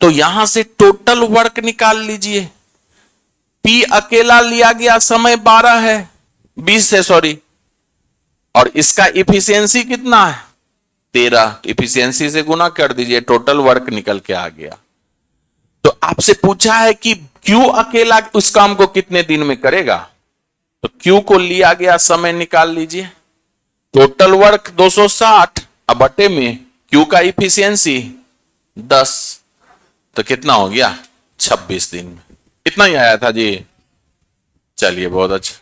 तो यहां से टोटल वर्क निकाल लीजिए। P अकेला लिया गया समय 12 है, 20 है सॉरी, और इसका इफिशियंसी कितना है? 13। इफिशियंसी से गुना कर दीजिए, टोटल वर्क निकल के आ गया। तो आपसे पूछा है कि Q अकेला उस काम को कितने दिन में करेगा? तो Q को लिया गया समय निकाल लीजिए। टोटल वर्क 260 अब बटे में Q का इफिशियंसी 10, तो कितना हो गया? 26 दिन में। इतना ही आया था जी। चलिए बहुत अच्छा।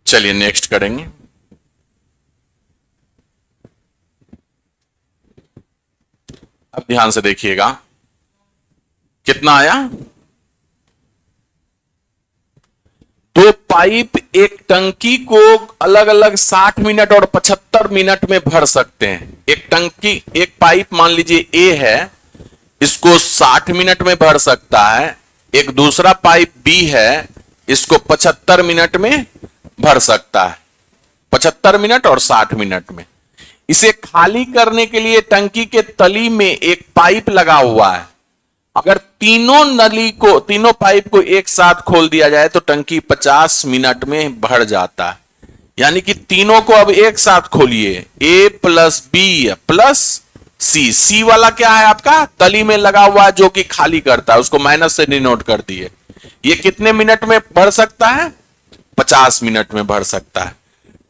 चलिए नेक्स्ट करेंगे। अब ध्यान से देखिएगा कितना आया। 2 पाइप एक टंकी को अलग अलग 60 मिनट और 75 मिनट में भर सकते हैं। एक टंकी, एक पाइप मान लीजिए A है, इसको 60 मिनट में भर सकता है। एक दूसरा पाइप B है, इसको 75 मिनट में भर सकता है। 75 मिनट और 60 मिनट में। इसे खाली करने के लिए टंकी के तली में एक पाइप लगा हुआ है। अगर तीनों पाइप को एक साथ खोल दिया जाए तो टंकी 50 मिनट में भर जाता है। यानी कि तीनों को अब एक साथ खोलिए। A plus B plus C। C वाला क्या है आपका? तली में लगा हुआ जो कि खाली करता है, उसको माइनस से डिनोट कर दिए। ये कितने मिनट में भर सकता है? 50 मिनट में भर सकता है।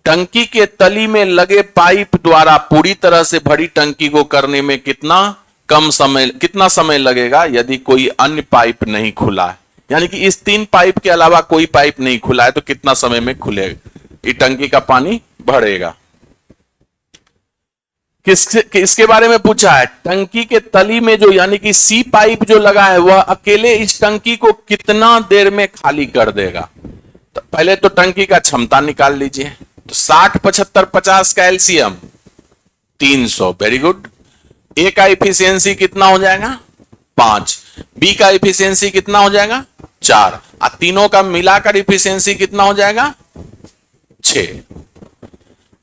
टंकी के तली में लगे पाइप द्वारा पूरी तरह से भरी टंकी को करने में कितना समय लगेगा यदि कोई अन्य पाइप नहीं खुला है? यानी कि इस 3 पाइप के अलावा कोई पाइप नहीं खुला है, तो कितना समय में खुलेगा ये टंकी का पानी भरेगा? किसके बारे में पूछा है? टंकी के तली में जो यानी कि C पाइप जो लगा है वह अकेले इस टंकी को कितना देर में खाली कर देगा? तो पहले तो टंकी का क्षमता निकाल लीजिए। तो 60, 75, 50 का एलसीएम 300। Very good. ए का इफिशियंसी कितना हो जाएगा? 5। बी का इफिशियंसी कितना हो जाएगा? 4। और तीनों का मिलाकर इफिशियंसी कितना हो जाएगा? 6।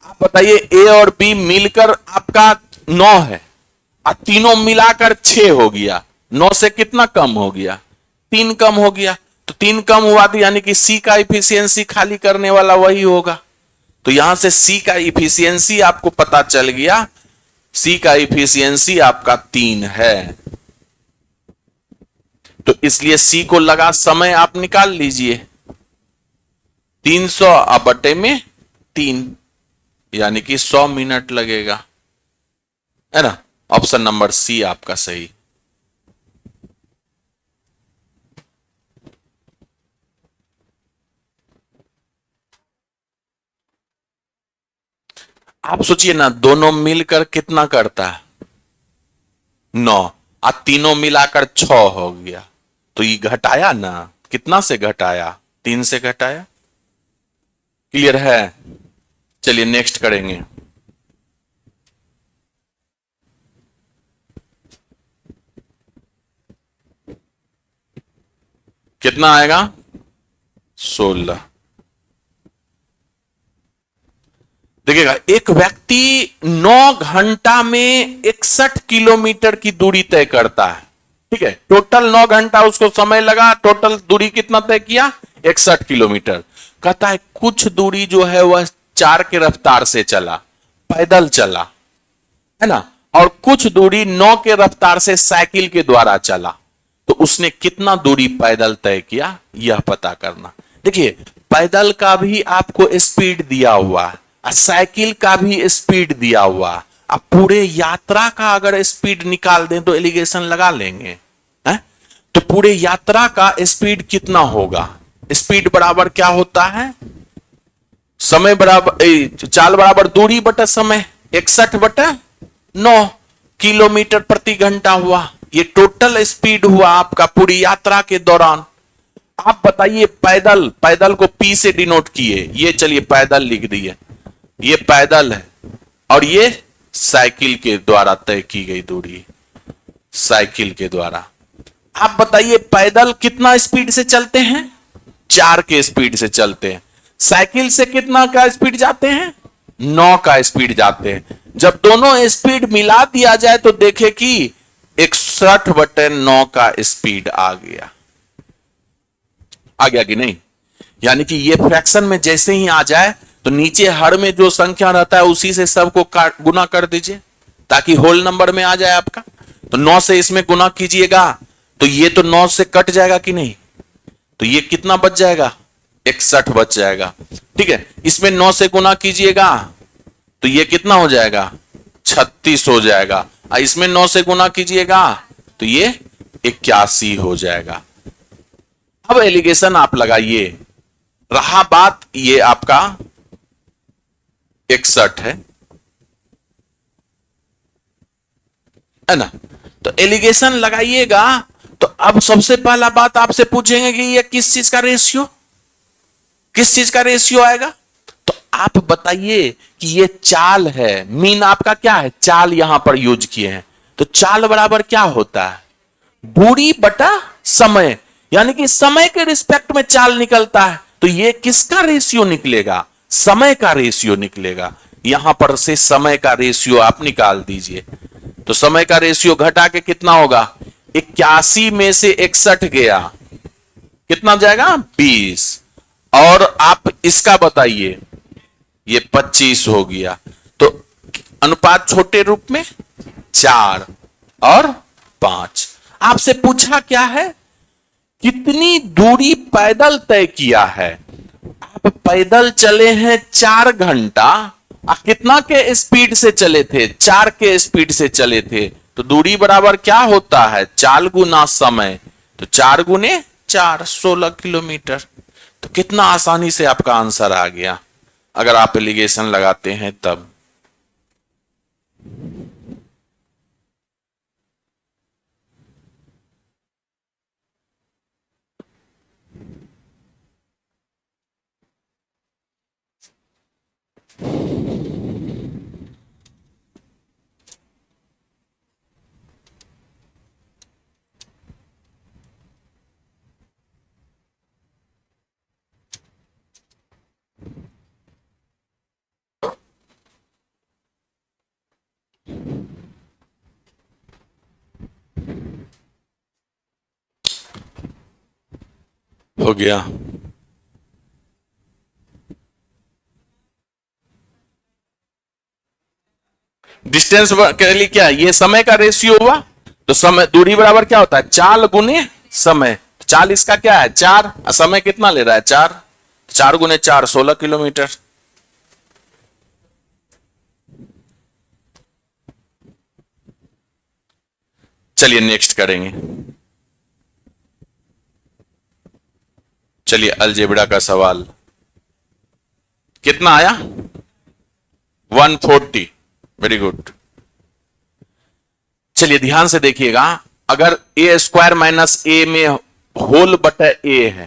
आप बताइए ए और बी मिलकर आपका 9 है और तीनों मिलाकर 6 हो गया। 9 से कितना कम हो गया? 3 कम हो गया। तो 3 कम हुआ तो यानी कि सी का इफिशियंसी खाली करने वाला वही होगा। तो यहां से सी का इफिशियंसी आपको पता चल गया। सी का इफिशियंसी आपका 3 है। तो इसलिए सी को लगा समय आप निकाल लीजिए 300 बटे में 3 यानी कि 100 मिनट लगेगा, है ना। ऑप्शन नंबर सी आपका सही। आप सोचिए ना, दोनों मिलकर कितना करता है? 9 और तीनों मिलाकर 6 हो गया। तो ये घटाया ना, कितना से घटाया? 3 से घटाया। क्लियर है? चलिए नेक्स्ट करेंगे। कितना आएगा? 16। देखिएगा, एक व्यक्ति 9 घंटा में 61 किलोमीटर की दूरी तय करता है। ठीक है, टोटल 9 घंटा उसको समय लगा, टोटल दूरी कितना तय किया? 61 किलोमीटर। कहता है कुछ दूरी जो है वह 4 के रफ्तार से चला, पैदल चला, है ना, और कुछ दूरी 9 के रफ्तार से साइकिल के द्वारा चला। तो उसने कितना दूरी पैदल तय किया, यह पता करना। देखिए, पैदल का भी आपको स्पीड दिया हुआ है, साइकिल का भी स्पीड दिया हुआ। अब पूरे यात्रा का अगर स्पीड निकाल दें तो एलिगेशन लगा लेंगे, है? तो पूरे यात्रा का स्पीड कितना होगा? स्पीड बराबर क्या होता है? समय बराबर चाल बराबर दूरी बटा समय। 61 बटा 9 किलोमीटर प्रति घंटा हुआ। ये टोटल स्पीड हुआ आपका पूरी यात्रा के दौरान। आप बताइए, पैदल, पैदल को पी से डिनोट किए, ये चलिए पैदल लिख दिए, ये पैदल है, और ये साइकिल के द्वारा तय की गई दूरी, साइकिल के द्वारा। आप बताइए, पैदल कितना स्पीड से चलते हैं? 4 के स्पीड से चलते हैं। साइकिल से कितना का स्पीड जाते हैं? 9 का स्पीड जाते हैं। जब दोनों स्पीड मिला दिया जाए तो देखे कि 61 बटे 9 का स्पीड आ गया। आ गया कि नहीं? यानी कि ये फ्रैक्शन में जैसे ही आ जाए तो नीचे हर में जो संख्या रहता है उसी से सबको गुना कर दीजिए ताकि होल नंबर में आ जाए आपका। तो 9 से इसमें गुना कीजिएगा तो ये तो 9 से कट जाएगा कि नहीं? तो ये कितना बच जाएगा? 61 बच जाएगा। ठीक है, इसमें 9 से गुना कीजिएगा तो ये कितना हो जाएगा? 36 हो जाएगा। इसमें 9 से गुना कीजिएगा तो ये 81 हो जाएगा। अब एलिगेशन आप लगाइए। रहा बात ये आपका 61 है ना। तो एलिगेशन लगाइएगा तो अब सबसे पहला बात आपसे पूछेंगे कि ये किस चीज का रेशियो, किस चीज का रेशियो आएगा। तो आप बताइए कि ये चाल है, मीन आपका क्या है? चाल यहां पर यूज किए हैं। तो चाल बराबर क्या होता है? दूरी बटा समय, यानी कि समय के रिस्पेक्ट में चाल निकलता है। तो ये किसका रेशियो निकलेगा? समय का रेशियो निकलेगा। यहां पर से समय का रेशियो आप निकाल दीजिए। तो समय का रेशियो घटा के कितना होगा? 81 में से 61 गया, कितना जाएगा? 20। और आप इसका बताइए, ये 25 हो गया। तो अनुपात छोटे रूप में 4 और 5। आपसे पूछा क्या है? कितनी दूरी पैदल तय किया है। आप पैदल चले हैं 4 घंटा, कितना के स्पीड से चले थे? 4 के स्पीड से चले थे। तो दूरी बराबर क्या होता है? चाल गुना समय। तो 4 गुने 4, 16 किलोमीटर। तो कितना आसानी से आपका आंसर आ गया अगर आप एलिगेशन लगाते हैं तब। हो गया। डिस्टेंस के लिए क्या है, ये समय का रेशियो हुआ। तो समय दूरी बराबर क्या होता है, चाल गुने समय। चाल इसका क्या है, 4। समय कितना ले रहा है, 4। 4 गुने 4 16 किलोमीटर। चलिए नेक्स्ट करेंगे। चलिए अलजेब्रा का सवाल कितना आया, 140। Very good. चलिए ध्यान से देखिएगा, अगर ए स्क्वायर माइनस ए में होल बटा ए है,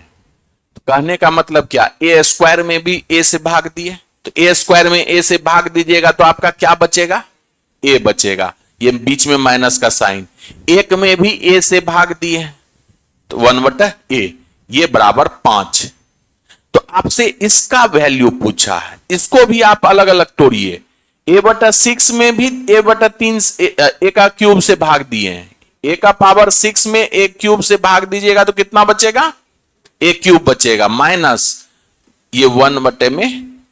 तो कहने का मतलब क्या, ए स्क्वायर में भी ए से भाग दिए, तो ए स्क्वायर में ए से भाग दीजिएगा तो आपका क्या बचेगा, ए बचेगा। ये बीच में माइनस का साइन। एक में भी ए से भाग दिए तो 1 बटा ए, ये बराबर 5। तो आपसे इसका वैल्यू पूछा है, इसको भी आप अलग अलग तोड़िए। ए बटा 6 में भी ए बटा 3 ए का क्यूब से भाग दिए हैं, ए का पावर 6 में ए क्यूब से भाग दीजिएगा तो कितना बचेगा, ए क्यूब बचेगा, माइनस ये 1 बटे में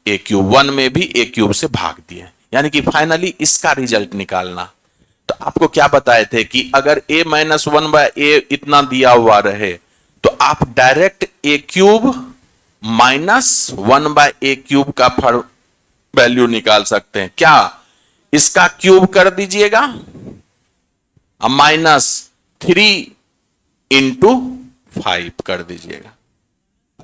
ए क्यूब, 1 में भी ए क्यूब से भाग दिए, यानी कि फाइनली इसका रिजल्ट निकालना। तो आपको क्या बताए थे कि अगर a माइनस 1 बाय ए इतना दिया हुआ रहे तो आप डायरेक्ट ए क्यूब माइनस 1 बाय ए क्यूब का वैल्यू निकाल सकते हैं। क्या, इसका क्यूब कर दीजिएगा, माइनस 3 इंटू 5 कर दीजिएगा।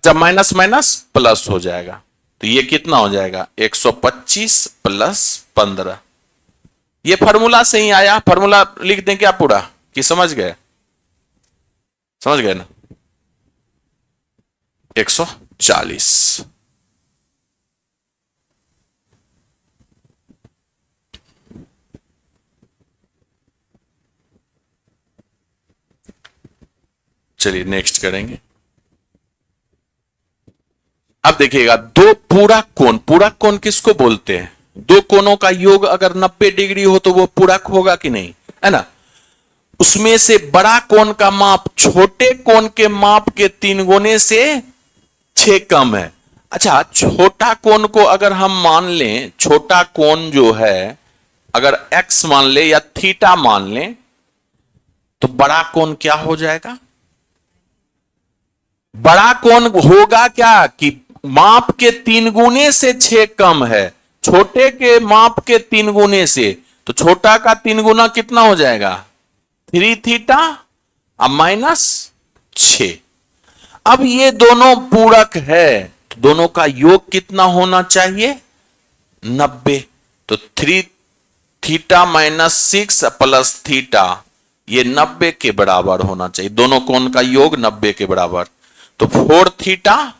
जब माइनस माइनस प्लस हो जाएगा तो ये कितना हो जाएगा, 125 प्लस 15। ये फॉर्मूला से ही आया, फॉर्मूला लिख दें क्या पूरा, कि समझ गए, समझ गए ना, 140। चलिए नेक्स्ट करेंगे। अब देखिएगा, दो पूरक कोण, पूरक कोण किसको बोलते हैं, दो कोणों का योग अगर 90 डिग्री हो तो वो पूरक होगा कि नहीं, है ना। उसमें से बड़ा कोण का माप छोटे कोण के माप के 3 गुने से 6 कम है। अच्छा, छोटा कोण को अगर हम मान लें, छोटा कोण जो है अगर x मान ले या थीटा मान लें, तो बड़ा कोण क्या हो जाएगा, बड़ा कोण होगा क्या कि माप के 3 गुने से 6 कम है, छोटे के माप के 3 गुने से, तो छोटा का 3 गुना कितना हो जाएगा, 3 थीटा अब माइनस 6। अब ये दोनों पूरक है, तो दोनों का योग कितना होना चाहिए, 90। तो 3 थीटा माइनस 6 प्लस थीटा, ये 90 के बराबर होना चाहिए, दोनों कोण का योग 90 के बराबर। तो 4 थीटा,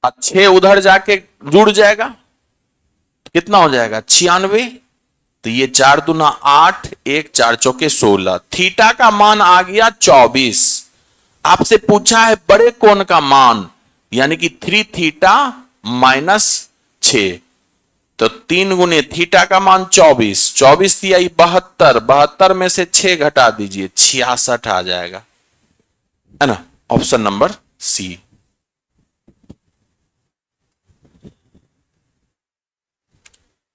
6 उधर जाके जुड़ जाएगा, कितना हो जाएगा 96। तो ये 4 दूना 8, 1 4 चौके 16, थीटा का मान आ गया 24। आपसे पूछा है बड़े कोण का मान, यानी कि 3 थीटा माइनस 6, तो 3 गुने थीटा का मान 24, 24 दिया 72, 72 में से 6 घटा दीजिए 66 आ जाएगा, है ना, ऑप्शन नंबर सी।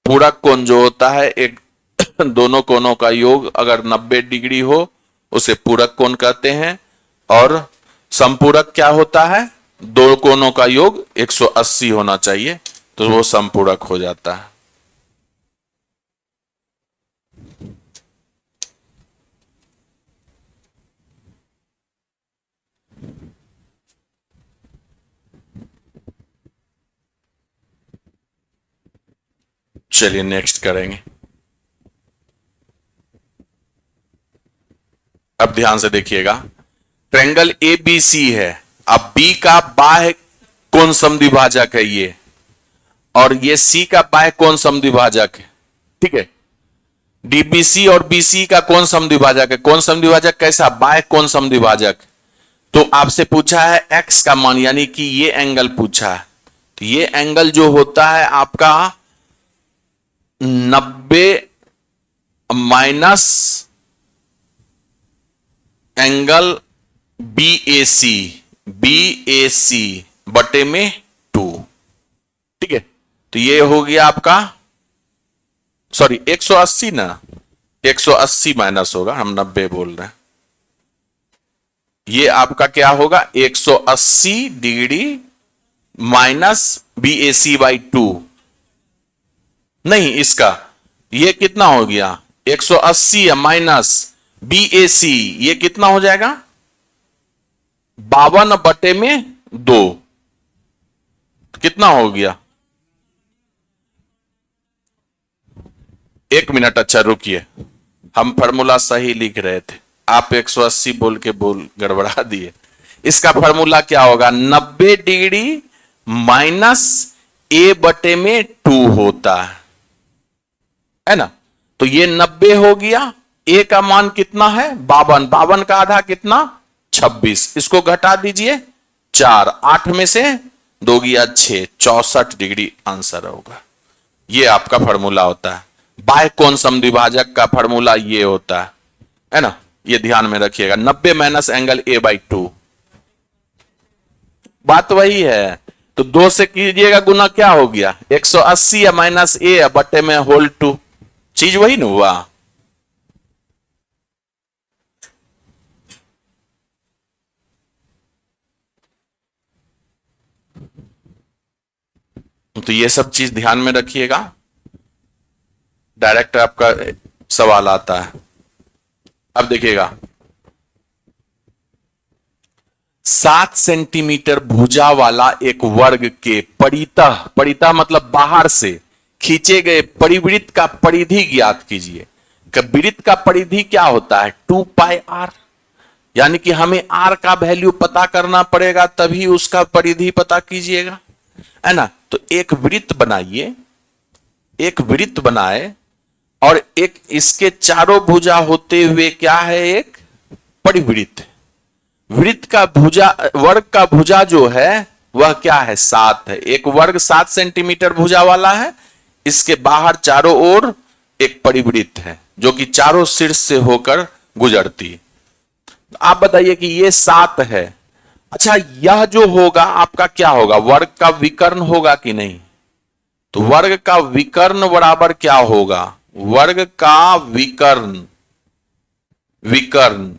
पूरक कोण जो होता है, एक दोनों कोणों का योग अगर 90 डिग्री हो उसे पूरक कोण कहते हैं, और समपूरक क्या होता है, दो कोणों का योग 180 होना चाहिए, तो वो समपूरक हो जाता है। चलिए नेक्स्ट करेंगे। अब ध्यान से देखिएगा, ट्रायंगल एबीसी है, अब बी का बाह्य कोण समद्विभाजक है ये, और ये सी का बाह्य कोण समद्विभाजक है, ठीक है। डीबीसी और बीसी का कोण समद्विभाजक है, कोण समद्विभाजक कैसा, बाह्य कोण समद्विभाजक। तो आपसे पूछा है एक्स का मान, यानी कि ये एंगल पूछा है, तो ये एंगल जो होता है आपका 90 minus angle BAC, B A सी बटे में 2। ठीक है, तो ये हो गया आपका, सॉरी 180 ना, 180 माइनस होगा, हम 90 बोल रहे हैं। ये आपका क्या होगा, 180 degree minus B A C by 2। नहीं, इसका ये कितना हो गया, 180 माइनस बी ए सी, ये कितना हो जाएगा, 52 बटे में 2। कितना हो गया, 1 मिनट, अच्छा रुकिए, हम फॉर्मूला सही लिख रहे थे, आप 180 बोल के गड़बड़ा दिए। इसका फॉर्मूला क्या होगा, 90 डिग्री माइनस ए बटे में 2 होता है ना। तो ये 90 हो गया, ए का मान कितना है 52, 52 का आधा कितना 26, इसको घटा दीजिए 4, 8 में से 2 गया 6, 64 डिग्री आंसर होगा। ये आपका फॉर्मूला होता है, बाह्य कोण समद्विभाजक का फॉर्मूला ये होता है ना, ये ध्यान में रखिएगा, 90 माइनस एंगल ए बाई 2, बात वही है। तो 2 से कीजिएगा गुना, क्या हो गया 180 या माइनस ए बटे में होल 2, चीज वही ना हुआ। तो ये सब चीज ध्यान में रखिएगा, डायरेक्ट आपका सवाल आता है। अब देखिएगा, 7 सेंटीमीटर भुजा वाला एक वर्ग के परितः, परितः मतलब बाहर से खींचे गए परिवृत्त का परिधि ज्ञात कीजिए। वृत्त का परिधि क्या होता है, 2 पाई आर, यानी कि हमें आर का वैल्यू पता करना पड़ेगा, तभी उसका परिधि पता कीजिएगा, है ना। तो एक वृत्त बनाइए, एक वृत्त बनाए, और एक इसके चारों भुजा होते हुए क्या है, एक परिवृत्त। वृत्त का भुजा, वर्ग का भुजा जो है वह क्या है, 7 है। एक वर्ग 7 सेंटीमीटर भुजा वाला है, इसके बाहर चारों ओर एक परिवृत्त है जो कि चारों शीर्ष से होकर गुजरती है। आप बताइए कि ये 7 है। अच्छा, यह जो होगा आपका क्या होगा, वर्ग का विकर्ण होगा कि नहीं। तो वर्ग का विकर्ण बराबर क्या होगा, वर्ग का विकर्ण, विकर्ण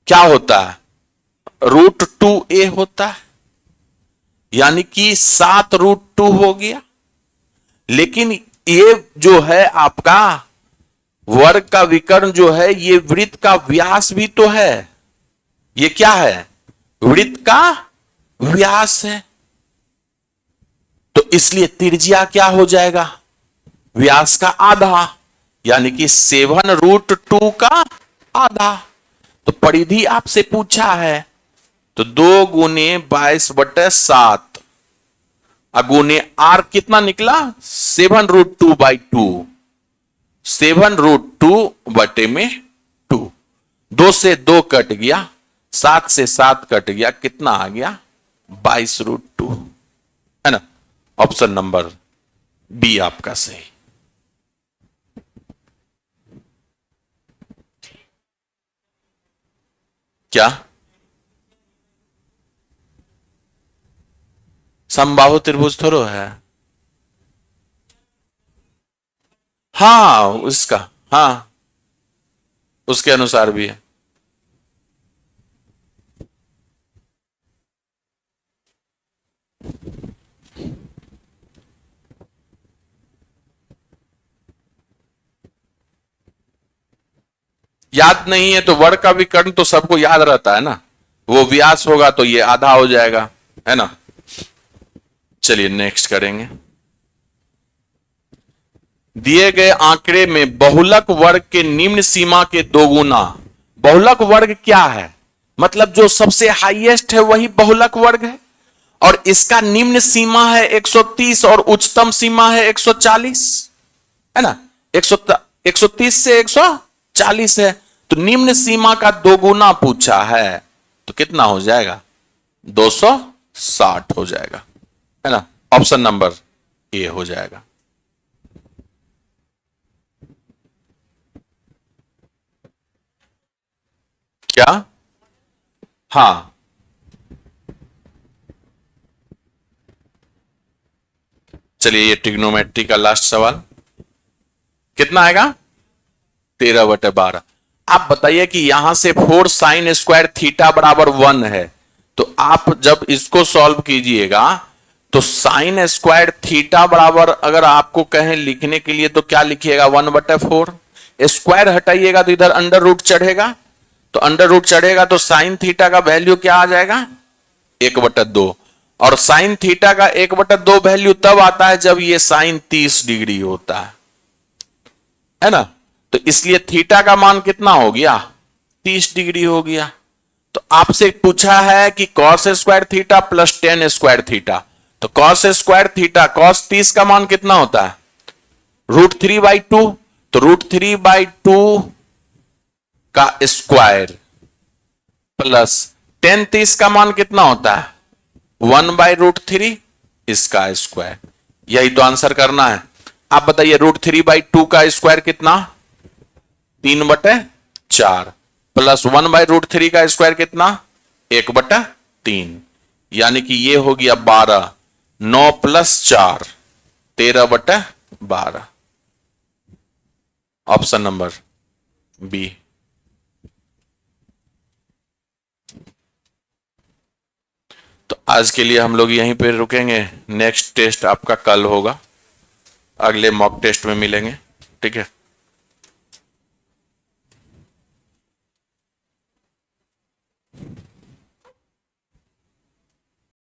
क्या होता है, √2a होता है, यानी कि 7√2 हो गया। लेकिन ये जो है आपका वर्ग का विकर्ण जो है, ये वृत्त का व्यास भी तो है। ये क्या है, वृत्त का व्यास है, तो इसलिए त्रिज्या क्या हो जाएगा, व्यास का आधा, यानी कि 7√2 का आधा। तो परिधि आपसे पूछा है, तो 2 गुने 22/7 अगुने आर कितना निकला, 7√2/2, 7√2 बटे में 2, 2 से 2 कट गया, 7 से 7 कट गया, कितना आ गया 22√2, है ना। ऑप्शन नंबर बी आपका सही। क्या समबाहु त्रिभुज थोड़ो है, हाँ उसका, हाँ उसके अनुसार भी है। याद नहीं है तो वर्ग का विकर्ण तो सबको याद रहता है ना, वो व्यास होगा तो ये आधा हो जाएगा, है ना। चलिए नेक्स्ट करेंगे। दिए गए आंकड़े में बहुलक वर्ग के निम्न सीमा के 2 गुना। बहुलक वर्ग क्या है, मतलब जो सबसे हाईएस्ट है वही बहुलक वर्ग है, और इसका निम्न सीमा है 130 और उच्चतम सीमा है 140, है ना। 130 से 140 है, तो निम्न सीमा का 2 गुना पूछा है, तो कितना हो जाएगा 260 हो जाएगा, है ना। ऑप्शन नंबर ए हो जाएगा। क्या, हाँ चलिए ये ट्रिग्नोमेट्री का लास्ट सवाल कितना आएगा 13/12। आप बताइए कि यहां से 4 साइन स्क्वायर थीटा बराबर 1 है, तो आप जब इसको सॉल्व कीजिएगा तो साइन स्क्वायर थीटा बराबर अगर आपको कहें लिखने के लिए तो क्या लिखिएगा 1/4। स्क्वायर हटाइएगा तो इधर अंडर रूट चढ़ेगा, तो अंडर रूट चढ़ेगा तो साइन थीटा का वैल्यू क्या आ जाएगा 1/2। और साइन थीटा का 1/2 वैल्यू तब आता है जब ये साइन 30 डिग्री होता है ना। तो इसलिए थीटा का मान कितना हो गया 30 डिग्री हो गया। तो आपसे पूछा है कि cos square theta plus ten square theta, तो कॉस स्क्वायर थीटा कॉस 30 का मान कितना होता है √3/2, तो √3/2 का स्क्वायर प्लस टेन 30 का मान कितना होता है 1/√3 इसका स्क्वायर। यही तो आंसर करना है। आप बताइए √3/2 का स्क्वायर कितना 3/4 प्लस 1/√3 का स्क्वायर कितना 1/3, यानी कि ये हो गया 12, 9 + 4 13/12। Option number B. तो आज के लिए हम लोग यहीं पे रुकेंगे, नेक्स्ट टेस्ट आपका कल होगा, अगले मॉक टेस्ट में मिलेंगे, ठीक है।